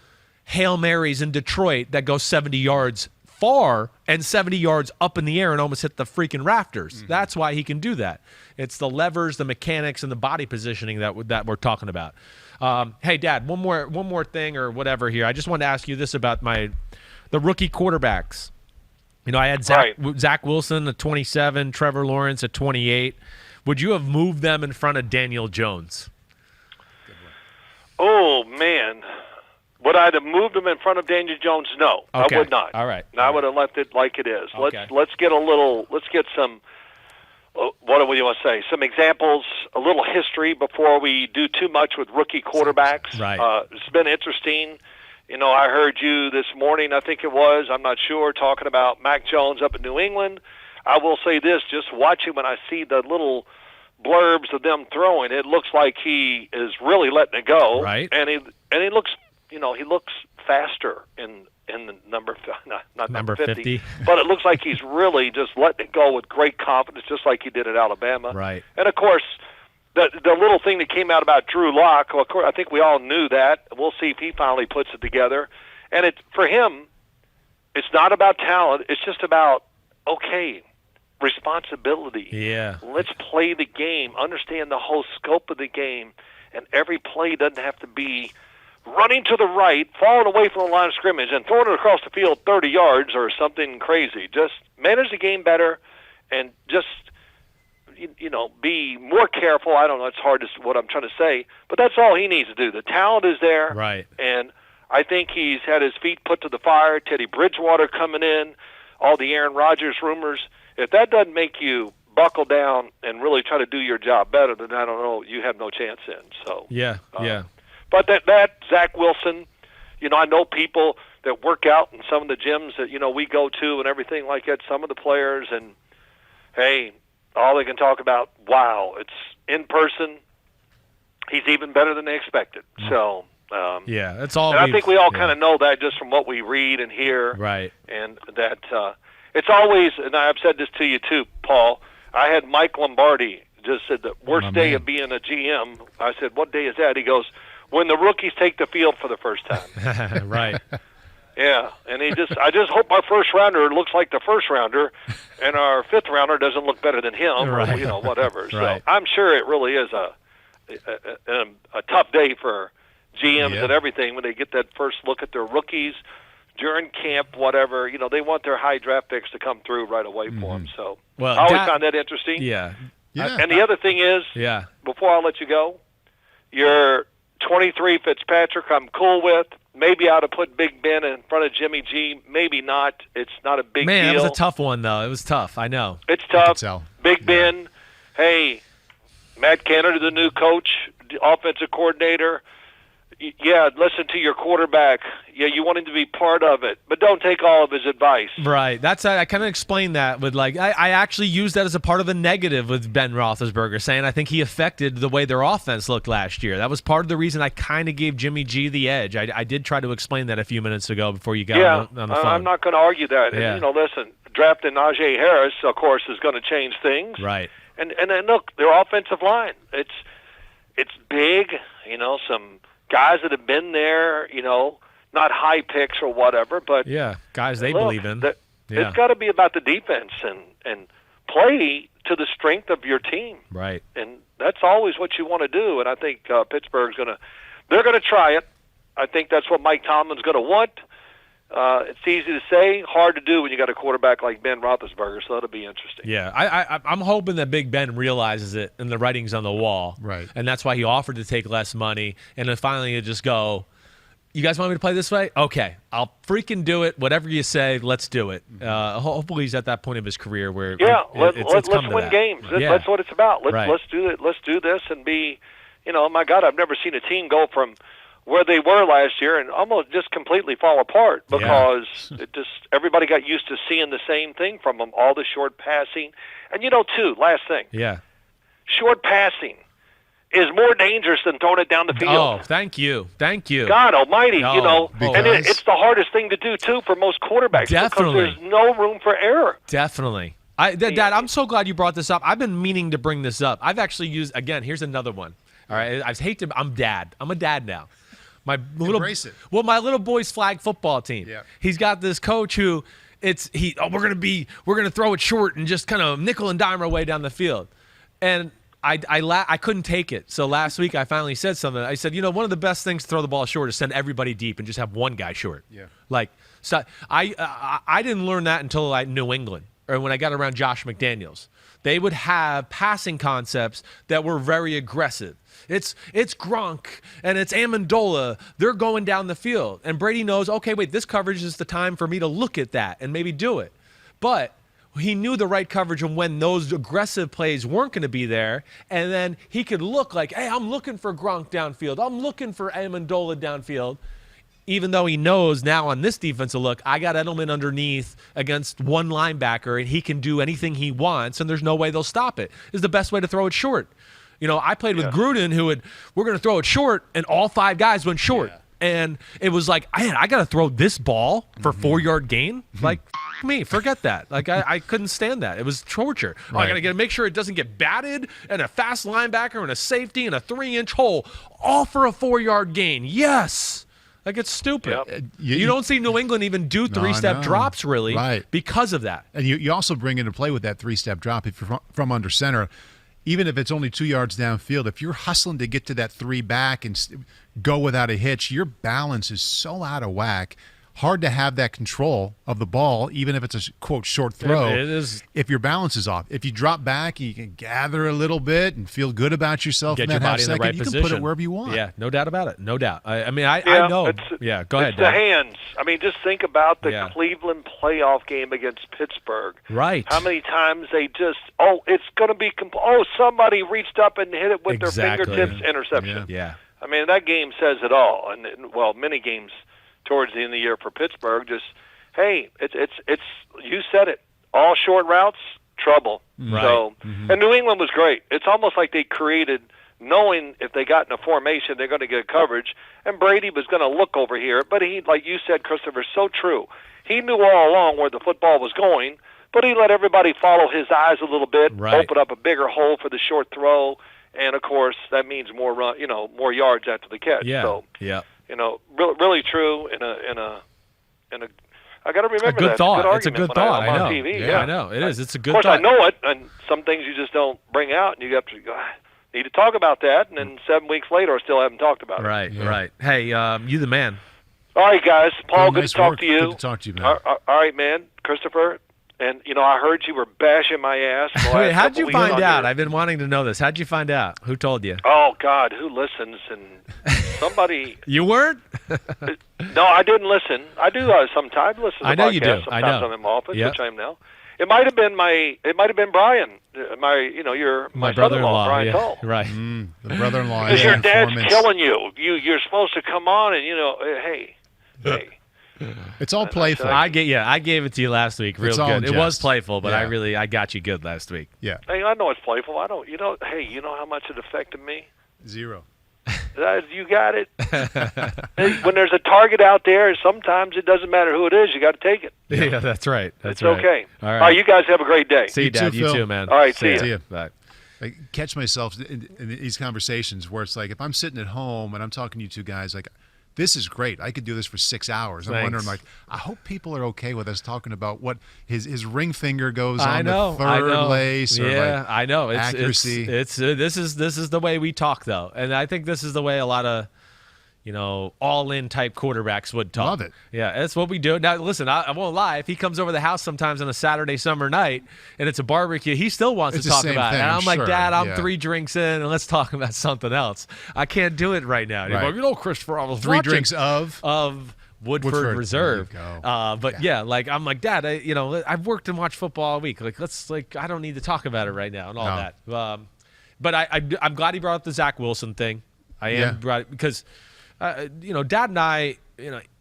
Hail Marys in Detroit that go 70 yards far and 70 yards up in the air and almost hit the freaking rafters. Mm-hmm. That's why he can do that. It's the levers, the mechanics, and the body positioning that we're talking about. Hey, Dad, one more thing or whatever here. I just wanted to ask you this about the rookie quarterbacks. I had Zach Wilson at 27, Trevor Lawrence at 28. Would you have moved them in front of Daniel Jones? Oh, man. Would I have moved him in front of Daniel Jones? No, okay. I would not. All right. I would have left it like it is. Okay. Let's get some, what do we want to say? Some examples, a little history before we do too much with rookie quarterbacks. Right. It's been interesting. I heard you this morning, I think it was, I'm not sure, talking about Mac Jones up in New England. I will say this, just watching when I see the little blurbs of them throwing, it looks like he is really letting it go. Right. And he looks, he looks faster in the number, not number 50, but it looks like he's really just letting it go with great confidence, just like he did at Alabama. Right. And of course, the little thing that came out about Drew Lock, well, of course, I think we all knew that. We'll see if he finally puts it together. And for him, it's not about talent. It's just about, responsibility. Yeah. Let's play the game, understand the whole scope of the game, and every play doesn't have to be running to the right, falling away from the line of scrimmage, and throwing it across the field 30 yards or something crazy. Just manage the game better and just, be more careful. I don't know. It's hard to what I'm trying to say, but that's all he needs to do. The talent is there. Right. And I think he's had his feet put to the fire. Teddy Bridgewater coming in, all the Aaron Rodgers rumors. If that doesn't make you buckle down and really try to do your job better, then I don't know. You have no chance in. So yeah. But that Zach Wilson, I know people that work out in some of the gyms that we go to and everything like that. Some of the players, and hey, all they can talk about. Wow, it's in person. He's even better than they expected. So. That's all. And I think we all kind of know that just from what we read and hear. Right. And that it's always, and I've said this to you too, Paul. I had Mike Lombardi just said the worst day of being a GM. I said, what day is that? He goes, when the rookies take the field for the first time. Right. Yeah, and I just hope our first rounder looks like the first rounder, and our fifth rounder doesn't look better than him, right. or whatever. Right. So I'm sure it really is a tough day for GMs and everything when they get that first look at their rookies during camp, whatever. They want their high draft picks to come through right away for them. So I always found that interesting. Yeah. And the other thing is, before I let you go, your 23 Fitzpatrick I'm cool with. Maybe I ought to put Big Ben in front of Jimmy G. Maybe not. It's not a big deal. Man, it was a tough one, though. It was tough. I know. It's tough. Big Ben. Hey, Matt Canada, the new coach, the offensive coordinator. Yeah, listen to your quarterback. Yeah, you want him to be part of it, but don't take all of his advice. Right. I kind of explained that with I actually used that as a part of a negative with Ben Roethlisberger, saying I think he affected the way their offense looked last year. That was part of the reason I kind of gave Jimmy G the edge. I did try to explain that a few minutes ago before you got on the phone. I'm not going to argue that. Yeah. And, listen, drafting Najee Harris, of course, is going to change things. Right. And then look, their offensive line. It's big. Some guys that have been there, not high picks or whatever, but guys they believe in. It's got to be about the defense and play to the strength of your team. Right. And that's always what you want to do. And I think Pittsburgh's they're going to try it. I think that's what Mike Tomlin's going to want. It's easy to say, hard to do when you got a quarterback like Ben Roethlisberger, so that'll be interesting. Yeah, I'm hoping that Big Ben realizes it and the writing's on the wall. Right. And that's why he offered to take less money, and then finally he'll just go, you guys want me to play this way? Okay, I'll freaking do it. Whatever you say, let's do it. Hopefully he's at that point of his career where let's win games. Right. That's what it's about. Right. Let's do it. Let's do this and be, my God, I've never seen a team go from where they were last year and almost just completely fall apart because everybody got used to seeing the same thing from them, all the short passing. And, too, last thing. Yeah. Short passing is more dangerous than throwing it down the field. Oh, thank you. God almighty, No, and it's the hardest thing to do, too, for most quarterbacks. Definitely. Because there's no room for error. Definitely. Dad, I'm so glad you brought this up. I've been meaning to bring this up. I've actually used, again, here's another one. All right, I'm dad. I'm a dad now. Embrace it. Well, my little boy's flag football team. Yeah. He's got this coach who we're gonna throw it short and just kind of nickel and dime our way down the field, and I couldn't take it. So last week I finally said something. I said, one of the best things to throw the ball short is send everybody deep and just have one guy short. Yeah. So I didn't learn that until New England or when I got around Josh McDaniels. They would have passing concepts that were very aggressive. It's Gronk and it's Amendola. They're going down the field. And Brady knows, okay, wait, this coverage is the time for me to look at that and maybe do it. But he knew the right coverage and when those aggressive plays weren't going to be there. And then he could look like, hey, I'm looking for Gronk downfield. I'm looking for Amendola downfield. Even though he knows now on this defensive look, I got Edelman underneath against one linebacker and he can do anything he wants and there's no way they'll stop it. It's the best way to throw it short. I played with Gruden we're going to throw it short and all five guys went short. Yeah. And it was like, man, I got to throw this ball for 4-yard gain? Like, me, forget that. Like, I couldn't stand that. It was torture. Right. I got to make sure it doesn't get batted and a fast linebacker and a safety and a 3-inch hole, all for a 4-yard gain. Yes. Like, it's stupid. Yep. You don't see New England even do three-step drops, really, because of that. And you also bring into play with that three-step drop, if you're from under center, even if it's only 2 yards downfield, if you're hustling to get to that 3 back and go without a hitch, your balance is so out of whack. Hard to have that control of the ball, even if it's a, quote, short throw, It is. if your balance is off. If you drop back, you can gather a little bit and feel good about yourself Get in your that half body in the second. right You position. can put it wherever you want. Yeah, no doubt about it. No doubt. I mean, I know. Yeah, go ahead, It's the Dan. hands. I mean, just think about the Yeah. Cleveland playoff game against Pittsburgh. Right. How many times they just, it's going to be, somebody reached up and hit it with Exactly. their fingertips, interception. Yeah. I mean, that game says it all. And, well, many games towards the end of the year for Pittsburgh, just, hey, it's you said it, all short routes, trouble. Right. So, and New England was great. It's almost like they created, knowing if they got in a formation, they're going to get coverage, and Brady was going to look over here. But he, like you said, Christopher, so true. He knew all along where the football was going, but he let everybody follow his eyes a little bit, Right. open up a bigger hole for the short throw, and of course that means more run, more yards after the catch. Yeah. So, Yeah. really true in a. I got to remember A good that. thought. It's It's a good when thought. I'm I on know. TV. Yeah, I know. It is. It's a good Of course, thought. I know it, and some things you just don't bring out, and you have to need to talk about that, and then 7 weeks later, I still haven't talked about it. Right, right. Hey, you the man. All right, guys. Paul, Good, good nice to talk work. to you. Good to talk to you, man. All right, man. Christopher, and I heard you were bashing my ass. the Wait, last how'd couple you weeks find on out? your- I've been wanting to know this. How'd you find out? Who told you? Oh God, who listens? And somebody. You weren't? No, I didn't listen. I do sometimes listen to I know you do. podcasts. I Sometimes know. I'm in my office, Yep. which I am now. It might have been Brian, my brother-in-law. Brian Yeah. Tull. Right. The brother-in-law. Because your dad's informants. killing you. You're supposed to come on and hey. It's all playful. I gave it to you last week. Real It's all good. in It was jest. playful, but Yeah. I got you good last week. Yeah. Hey, I know it's playful. I don't. Hey, you know how much it affected me. 0. You got it. Hey, when there's a target out there, sometimes it doesn't matter who it is. You got to take it. Yeah, that's right. That's It's right. okay. All All right. right, you guys have a great day. See you, You Dad. too, You Phil. too, man. All right, see ya. See ya. Bye. I catch myself in these conversations where it's like, if I'm sitting at home and I'm talking to you two guys, like, this is great. I could do this for 6 hours. I'm Thanks. wondering, like, I hope people are okay with us talking about what his ring finger goes I on know. the I third know. lace. Or Yeah, like I know. It's accuracy. This is the way we talk, though, and I think this is the way a lot of all-in type quarterbacks would talk. Love it. Yeah, that's what we do. Now, listen, I won't lie. If he comes over the house sometimes on a Saturday summer night and it's a barbecue, he still wants It's to the talk same about it. thing, And I'm like, sure, Dad, I'm yeah. 3 drinks in, and let's talk about something else. I can't do it right now. And he's Right. like, Christopher, I was 3 watching drinks of. Woodford Reserve. There you But I'm like, Dad, I've worked and watched football all week. I don't need to talk about it right now and all No. that. But I'm glad he brought up the Zach Wilson thing. I am because, Dad and I,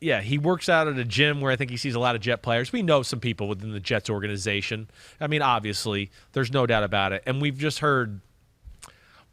he works out at a gym where I think he sees a lot of Jet players. We know some people within the Jets organization. I mean, obviously, there's no doubt about it. And we've just heard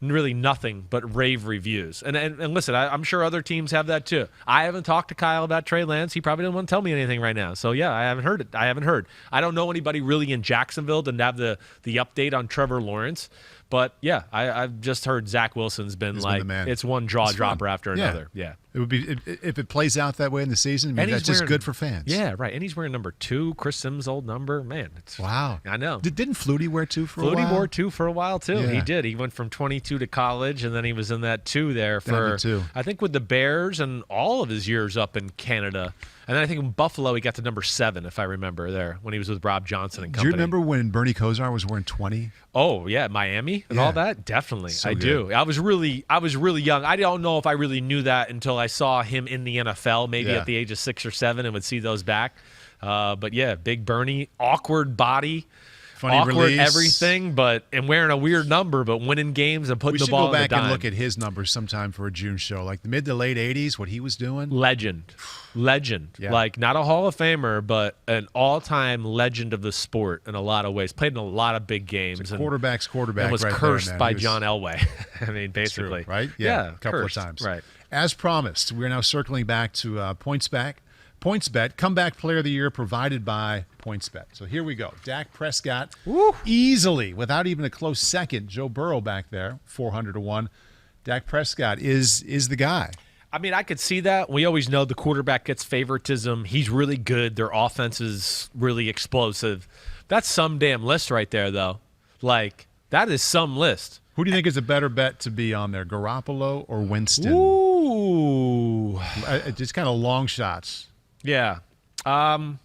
really nothing but rave reviews. And listen, I'm sure other teams have that too. I haven't talked to Kyle about Trey Lance. He probably didn't want to tell me anything right now. So yeah, I haven't heard it. I haven't heard. I don't know anybody really in Jacksonville to have the update on Trevor Lawrence. But yeah, I've just heard Zach Wilson's been He's like, been the man. it's one jaw It's dropper fun. after Yeah. another. Yeah. It would be if it plays out that way in the season. And That's he's just wearing- good for fans. Yeah, right. And he's wearing number 2, Chris Simms' old number. Man, it's Wow. I know. Didn't Flutie wear 2 for a Flutie while? wore 2 for a while too. Yeah. He did. He went from 22 to college, and then he was in that 2 there for the 2. I think with the Bears and all of his years up in Canada. And then I think in Buffalo he got to number 7, if I remember there when he was with Rob Johnson and Do company. you remember when Bernie Kosar was wearing 20? Oh yeah, Miami and Yeah. all that. Definitely, So I do. good. I was really young. I don't know if I really knew that until I saw him in the NFL, maybe Yeah. at the age of 6 or 7, and would see those back. But yeah, big Bernie, awkward body, Funny awkward release. everything, and wearing a weird number, but winning games and putting We the should ball go back in the and dime. look at his numbers sometime for a June show, like the mid to late '80s. What he was doing. Legend. Yeah. Like not a Hall of Famer, but an all-time legend of the sport in a lot of ways. Played in a lot of big games. It's a and- quarterback's quarterback. and was right cursed there, man. by He was- John Elway. I mean, It's true, basically. right? Yeah, a couple cursed. of times. Right. As promised, we're now circling back to PointsBet, comeback player of the year provided by PointsBet. So here we go. Dak Prescott, easily, without even a close second. Joe Burrow back there, 400-1. Dak Prescott is the guy. I mean, I could see that. We always know the quarterback gets favoritism. He's really good. Their offense is really explosive. That's some damn list right there, though. Like, that is some list. Who do you think is a better bet to be on there, Garoppolo or Winston? Ooh. Just kind of long shots. Yeah. Man.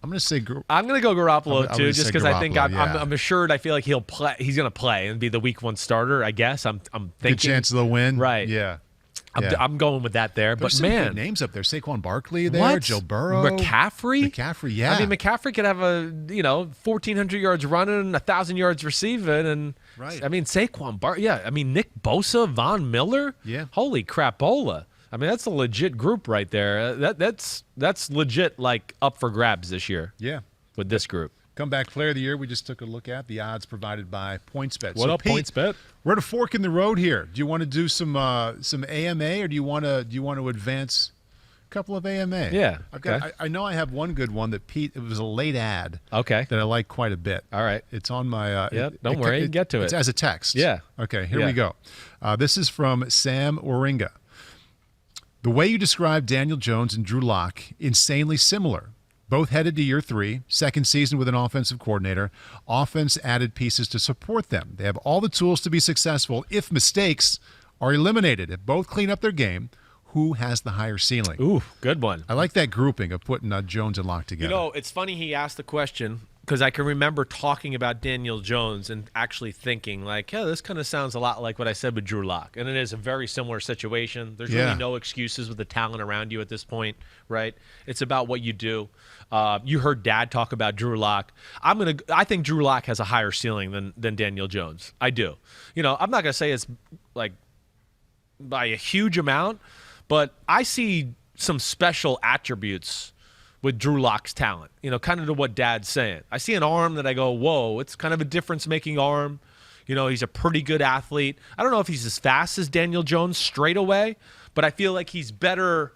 I'm going to say I'm going to go Garoppolo too, just because I think yeah. I'm assured. I feel like he'll play. He's going to play and be the week 1 starter. I guess I'm thinking. Good chance they'll win. Right. Yeah. I'm going with that there. There's but some man, big names up there. Saquon Barkley there. What? Joe Burrow. McCaffrey. Yeah. I mean, McCaffrey could have 1,400 yards running, 1,000 yards receiving, and right. I mean Saquon Barkley. Yeah. I mean Nick Bosa, Von Miller. Yeah. Holy crapola. I mean, that's a legit group right there. That's legit, like, up for grabs this year. Yeah. With this group. Comeback player of the year we just took a look at. The odds provided by PointsBet. What up, Pete, PointsBet? We're at a fork in the road here. Do you want to do some AMA, or do you want to advance a couple of AMA? Yeah. I know I have one good one that Pete. It was a late ad. Okay. That I like quite a bit. All right. It's on my. Don't worry. Get to it. It's as a text. Yeah. Okay. Here we go. This is from Sam Waringa. The way you describe Daniel Jones and Drew Lock, insanely similar. Both headed to year 3, second season with an offensive coordinator. Offense added pieces to support them. They have all the tools to be successful if mistakes are eliminated. If both clean up their game, who has the higher ceiling? Ooh, good one. I like that grouping of putting Jones and Lock together. It's funny he asked the question because I can remember talking about Daniel Jones and actually thinking like, yeah, this kind of sounds a lot like what I said with Drew Lock. And it is a very similar situation. There's really no excuses with the talent around you at this point, right? It's about what you do. You heard Dad talk about Drew Lock. I think Drew Lock has a higher ceiling than Daniel Jones. I do. I'm not gonna say it's like by a huge amount, but I see some special attributes with Drew Lock's talent. Kind of to what Dad's saying. I see an arm that I go, whoa, it's kind of a difference-making arm. He's a pretty good athlete. I don't know if he's as fast as Daniel Jones straight away, but I feel like he's better.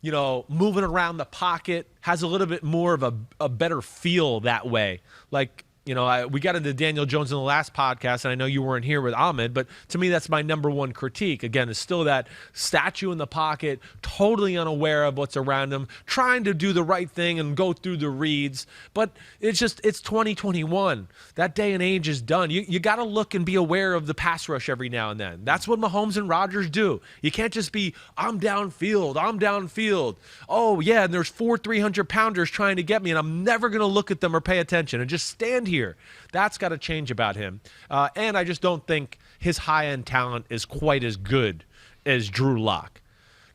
Moving around the pocket, has a little bit more of a better feel that way. Like, we got into Daniel Jones in the last podcast, and I know you weren't here with Ahmed, but to me, that's my number one critique. Again, it's still that statue in the pocket, totally unaware of what's around him, trying to do the right thing and go through the reads. But it's 2021. That day and age is done. You got to look and be aware of the pass rush every now and then. That's what Mahomes and Rodgers do. You can't just be, I'm downfield. Oh, yeah, and there's 4 300-pounders trying to get me, and I'm never going to look at them or pay attention and just stand here. That's got to change about him. And I just don't think his high-end talent is quite as good as Drew Lock.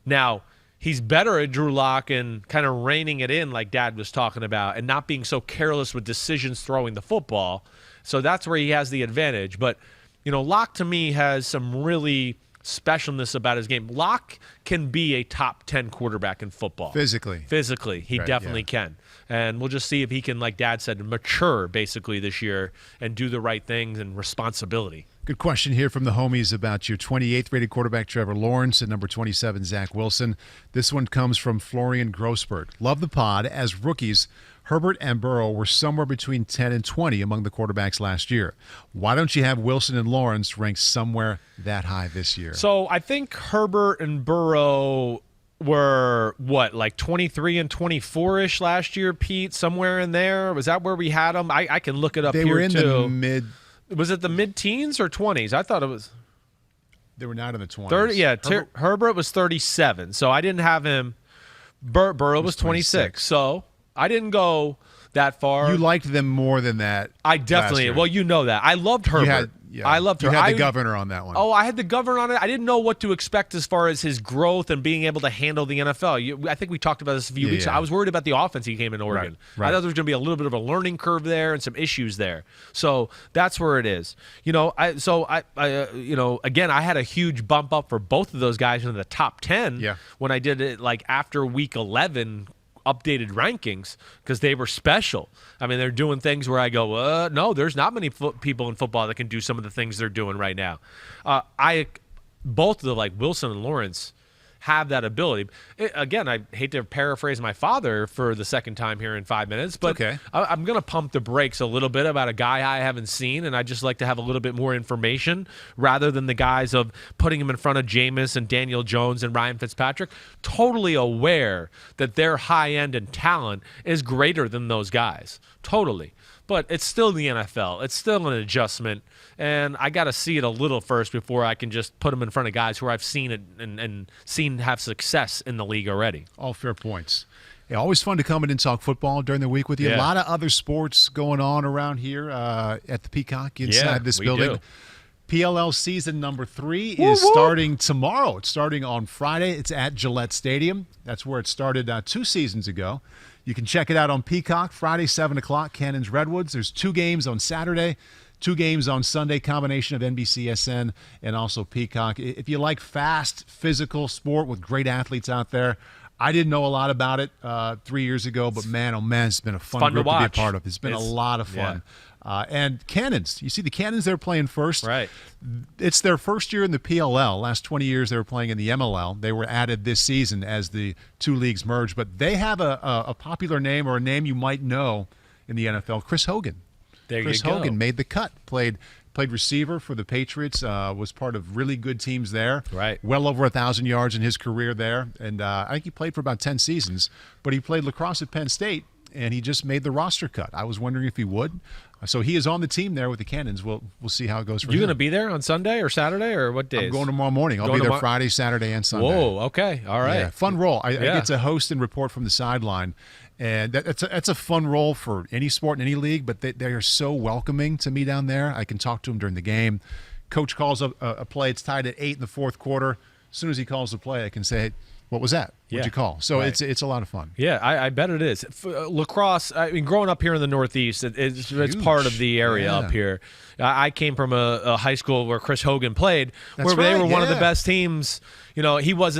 Now, he's better at Drew Lock and kind of reining it in like Dad was talking about and not being so careless with decisions throwing the football. So that's where he has the advantage. But, Lock to me has some really specialness about his game. Lock can be a top 10 quarterback in football. Physically, he definitely can. And we'll just see if he can, like Dad said, mature basically this year and do the right things and responsibility. Good question here from the homies about your 28th rated quarterback, Trevor Lawrence, and number 27, Zach Wilson. This one comes from Florian Grossberg. Love the pod. As rookies, Herbert and Burrow were somewhere between 10 and 20 among the quarterbacks last year. Why don't you have Wilson and Lawrence ranked somewhere that high this year? So I think Herbert and Burrow were, like 23 and 24-ish last year, Pete? Somewhere in there? Was that where we had them? I can look it up here, too. They were in the mid... Was it the mid-teens or 20s? I thought it was... They were not in the 20s. 30, yeah, Herbert was 37, so I didn't have him. Burrow was 26, so I didn't go that far. You liked them more than that. I definitely. Well, you know that. I loved Herbert. I loved her. You had the governor on that one. Oh, I had the governor on it. I didn't know what to expect as far as his growth and being able to handle the NFL. I think we talked about this a few weeks ago. I was worried about the offense he came in Oregon. Right. I thought there was going to be a little bit of a learning curve there and some issues there. So that's where it is. Again, I had a huge bump up for both of those guys into the top 10 when I did it like after week 11 updated rankings because they were special. I mean, they're doing things where I go, no, there's not many people in football that can do some of the things they're doing right now. Both of the Wilson and Lawrence have that ability. Again, I hate to paraphrase my father for the second time here in 5 minutes, but I'm going to pump the brakes a little bit about a guy I haven't seen, and I just like to have a little bit more information rather than the guys of putting him in front of Jameis and Daniel Jones and Ryan Fitzpatrick, totally aware that their high end and talent is greater than those guys. Totally. But it's still the NFL. It's still an adjustment, and I got to see it a little first before I can just put them in front of guys who I've seen it and seen have success in the league already. All fair points. Yeah, always fun to come in and talk football during the week with you. Yeah. A lot of other sports going on around here at the Peacock inside this building. Do. PLL season number 3 is starting tomorrow. It's starting on Friday. It's at Gillette Stadium. That's where it started 2 seasons ago. You can check it out on Peacock, Friday, 7 o'clock, Cannons Redwoods. There's 2 games on Saturday, 2 games on Sunday, combination of NBCSN and also Peacock. If you like fast, physical sport with great athletes out there, I didn't know a lot about it 3 years ago, but man, oh man, it's been a fun group to be a part of. It's been a lot of fun. Yeah. And Cannons, you see the Cannons they're playing first. Right. It's their first year in the PLL. Last 20 years they were playing in the MLL. They were added this season as the 2 leagues merged. But they have a popular name, or a name you might know in the NFL, Chris Hogan. Chris Hogan made the cut, played receiver for the Patriots, was part of really good teams there. Right. Well over 1,000 yards in his career there. And I think he played for about 10 seasons. But he played lacrosse at Penn State, and he just made the roster cut. I was wondering if he would. So he is on the team there with the Cannons. We'll see how it goes for him. You going to be there on Sunday or Saturday or what days? I'm going tomorrow morning. I'll be there Friday, Saturday, and Sunday. Whoa, okay. All right. Yeah, fun role. I get to host and report from the sideline. And that's a fun role for any sport in any league, but they are so welcoming to me down there. I can talk to them during the game. Coach calls up a play. It's tied at 8 in the fourth quarter. As soon as he calls the play, I can say, what was that? What'd you call? So it's a lot of fun. Yeah, I bet it is. Lacrosse, I mean, growing up here in the Northeast, it's part of the area up here. I came from a high school where Chris Hogan played, where they were one of the best teams. You know, he was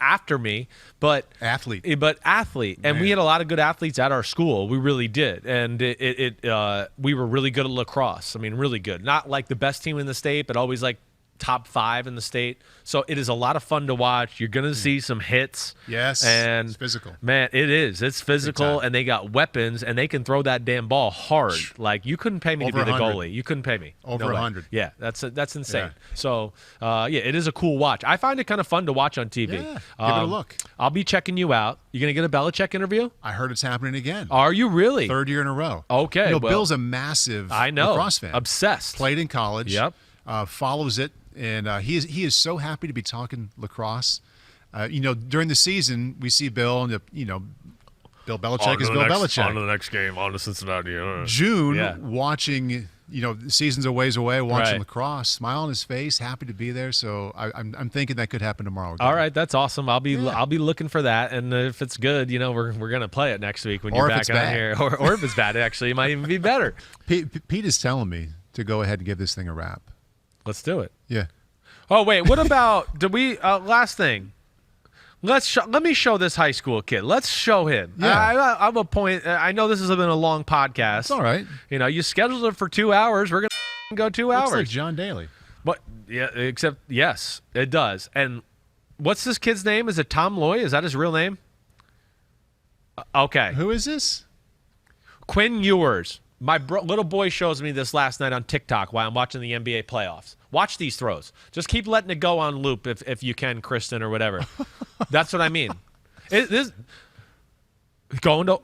after me, but athlete. And we had a lot of good athletes at our school. We really did. And we were really good at lacrosse. I mean, really good. Not like the best team in the state, but always like top 5 in the state. So it is a lot of fun to watch. You're going to see some hits. Yes. And it's physical. Man, it is. It's physical, and they got weapons, and they can throw that damn ball hard. Like, you couldn't pay me to be the goalie. You couldn't pay me. Over 100. Yeah, that's insane. Yeah. So, it is a cool watch. I find it kind of fun to watch on TV. Yeah, give it a look. I'll be checking you out. You going to get a Belichick interview? I heard it's happening again. Are you really? 3rd year in a row. Okay. Bill's a massive lacrosse fan. Obsessed. Played in college. Yep. Follows it. And he is so happy to be talking lacrosse. During the season, we see Bill, and Bill Belichick is Bill Belichick. On to the next game, on to Cincinnati. June, watching, the season's a ways away, watching lacrosse, smile on his face, happy to be there. So I'm thinking that could happen tomorrow again. All right, that's awesome. I'll be looking for that, and if it's good, we're gonna play it next week when you're back out here. Or if it's bad, actually, it might even be better. Pete is telling me to go ahead and give this thing a wrap. Let's do it. Yeah. Oh wait, what about? Did we? Last thing. Let me show this high school kid. Let's show him. Yeah. I'm a point. I know this has been a long podcast. It's all right. You scheduled it for 2 hours. We're gonna go 2 hours. Looks like John Daly. But except yes, it does. And what's this kid's name? Is it Tom Loy? Is that his real name? Okay. Who is this? Quinn Ewers. My little boy shows me this last night on TikTok while I'm watching the NBA playoffs. Watch these throws. Just keep letting it go on loop if you can, Kristen, or whatever. That's what I mean. Going to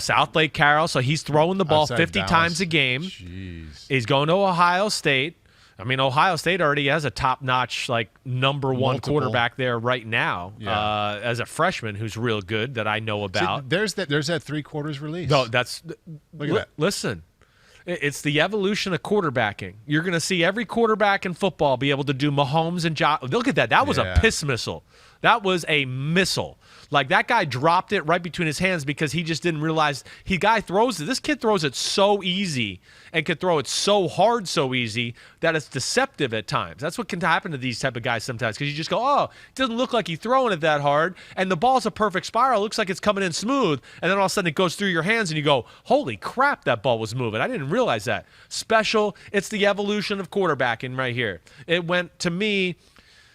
South Lake Carroll, so he's throwing the ball outside 50 Dallas. times a game. Jeez. He's going to Ohio State. I mean, Ohio State already has a top-notch, number one quarterback there right now as a freshman who's real good that I know about. See, there's that 3/4 release. No, look at that. Listen, it's the evolution of quarterbacking. You're going to see every quarterback in football be able to do Mahomes and Josh. Look at that. That was a piss missile. That was a missile. Like, that guy dropped it right between his hands because he just didn't realize guy throws it. This kid throws it so easy and could throw it so hard, so easy that it's deceptive at times. That's what can happen to these type of guys sometimes because you just go, oh, it doesn't look like he's throwing it that hard, and the ball's a perfect spiral. It looks like it's coming in smooth, and then all of a sudden it goes through your hands, and you go, holy crap, that ball was moving. I didn't realize that. Special. It's the evolution of quarterbacking right here. It went, to me,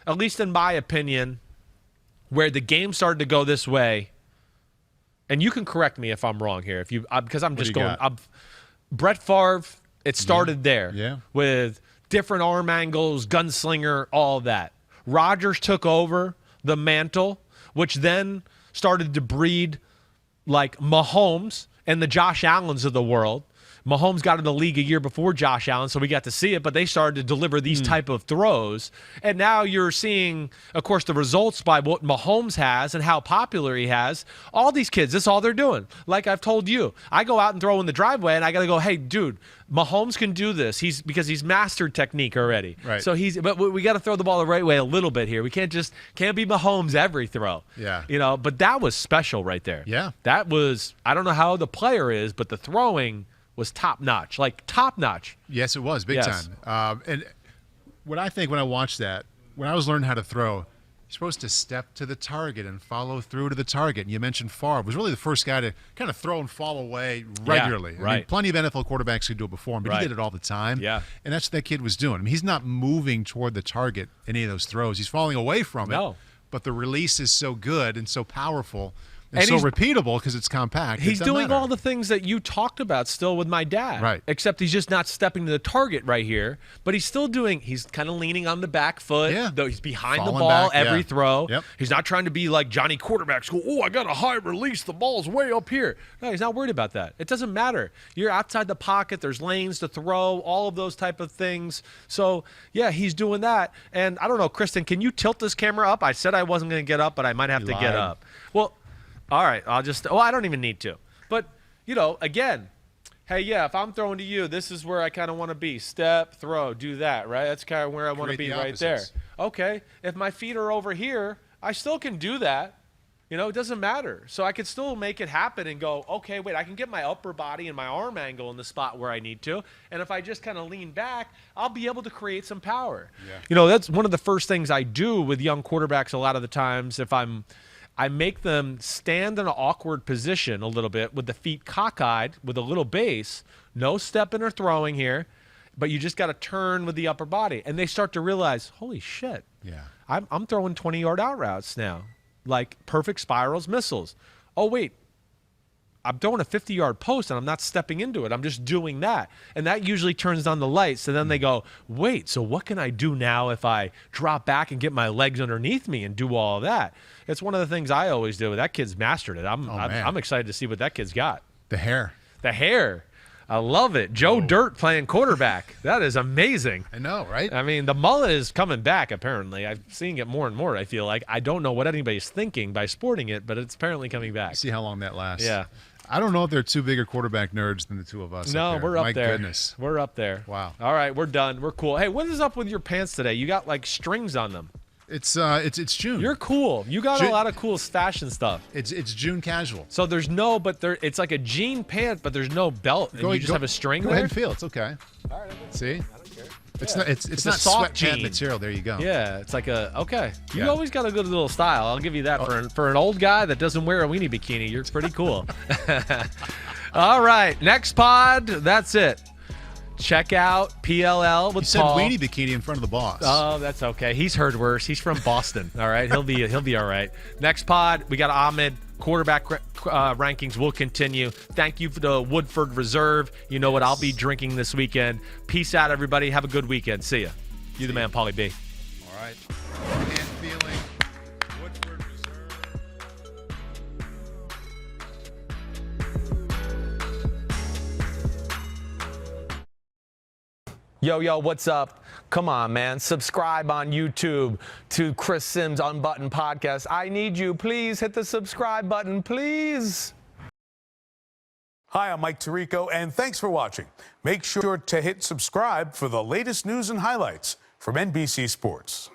at least in my opinion, where the game started to go this way, and you can correct me if I'm wrong here, because I'm just going. Brett Favre, it started there with different arm angles, gunslinger, all that. Rodgers took over the mantle, which then started to breed like Mahomes and the Josh Allens of the world. Mahomes got in the league a year before Josh Allen, so we got to see it, but they started to deliver these type of throws. And now you're seeing, of course, the results by what Mahomes has and how popular he has. All these kids, that's all they're doing. Like I've told you, I go out and throw in the driveway, and I got to go, hey, dude, Mahomes can do this. Because he's mastered technique already. Right. So but we got to throw the ball the right way a little bit here. We can't be Mahomes every throw. Yeah. But that was special right there. Yeah. That was, I don't know how the player is, but the throwing was top-notch, like top-notch. Yes, it was, big time. And what I think when I watched that, when I was learning how to throw, you're supposed to step to the target and follow through to the target. And you mentioned Favre was really the first guy to kind of throw and fall away regularly. Yeah, right. I mean, plenty of NFL quarterbacks could do it before him, but he did it all the time. Yeah. And that's what that kid was doing. I mean, he's not moving toward the target any of those throws. He's falling away from it. But the release is so good and so powerful and so repeatable because it's compact. He's doing all the things that you talked about still with my dad. Right. Except he's just not stepping to the target right here. But he's still he's kind of leaning on the back foot. Yeah. Though he's behind Falling the ball back, every throw. Yep. He's not trying to be like Johnny quarterbacks go, oh, I got a high release. The ball's way up here. No, he's not worried about that. It doesn't matter. You're outside the pocket. There's lanes to throw, all of those type of things. So, yeah, he's doing that. And I don't know, Kristen, can you tilt this camera up? I said I wasn't going to get up, but I might have to get up. Well, all right, I don't even need to. But, again, hey, yeah, if I'm throwing to you, this is where I kind of want to be. Step, throw, do that, right? That's kind of where I want to be right there. Okay, if my feet are over here, I still can do that. It doesn't matter. So I could still make it happen and go, okay, wait, I can get my upper body and my arm angle in the spot where I need to. And if I just kind of lean back, I'll be able to create some power. Yeah. That's one of the first things I do with young quarterbacks a lot of the times if I make them stand in an awkward position a little bit with the feet cockeyed with a little base, no stepping or throwing here, but you just got to turn with the upper body. And they start to realize, holy shit, I'm throwing 20-yard out routes now, like perfect spirals, missiles. Oh, wait, I'm throwing a 50-yard post and I'm not stepping into it. I'm just doing that. And that usually turns on the lights. So then they go, wait, so what can I do now if I drop back and get my legs underneath me and do all of that? It's one of the things I always do. That kid's mastered it. I'm excited to see what that kid's got. The hair. I love it. Joe Dirt playing quarterback. That is amazing. I know, right? I mean, the mullet is coming back, apparently. I'm seeing it more and more, I feel like. I don't know what anybody's thinking by sporting it, but it's apparently coming back. See how long that lasts. Yeah. I don't know if there are two bigger quarterback nerds than the two of us. No, we're up there. My goodness. We're up there. Wow. All right, we're done. We're cool. Hey, what is up with your pants today? You got like strings on them. It's June. You're cool. You got a lot of cool fashion stuff. It's June casual. So there's it's like a jean pant, but there's no belt. And you just have a string there? Go ahead and feel. It's okay. All right. See? I don't care. It's not soft sweatpant jean material. There you go. Yeah, it's like okay. You always got a good little style. I'll give you that. For an old guy that doesn't wear a weenie bikini, you're pretty cool. All right, next pod, that's it. Check out PLL with Paul. He said weenie bikini in front of the boss. Oh, that's okay. He's heard worse. He's from Boston. All right, he'll be all right. Next pod, we got Ahmed. Quarterback rankings will continue. Thank you for the Woodford Reserve. You know what I'll be drinking this weekend. Peace out, everybody. Have a good weekend. See ya. You the man, Paulie B. All right. And feeling Woodford Reserve. Yo, what's up? Come on, man. Subscribe on YouTube to Chris Simms Unbuttoned Podcast. I need you. Please hit the subscribe button, please. Hi, I'm Mike Tirico, and thanks for watching. Make sure to hit subscribe for the latest news and highlights from NBC Sports.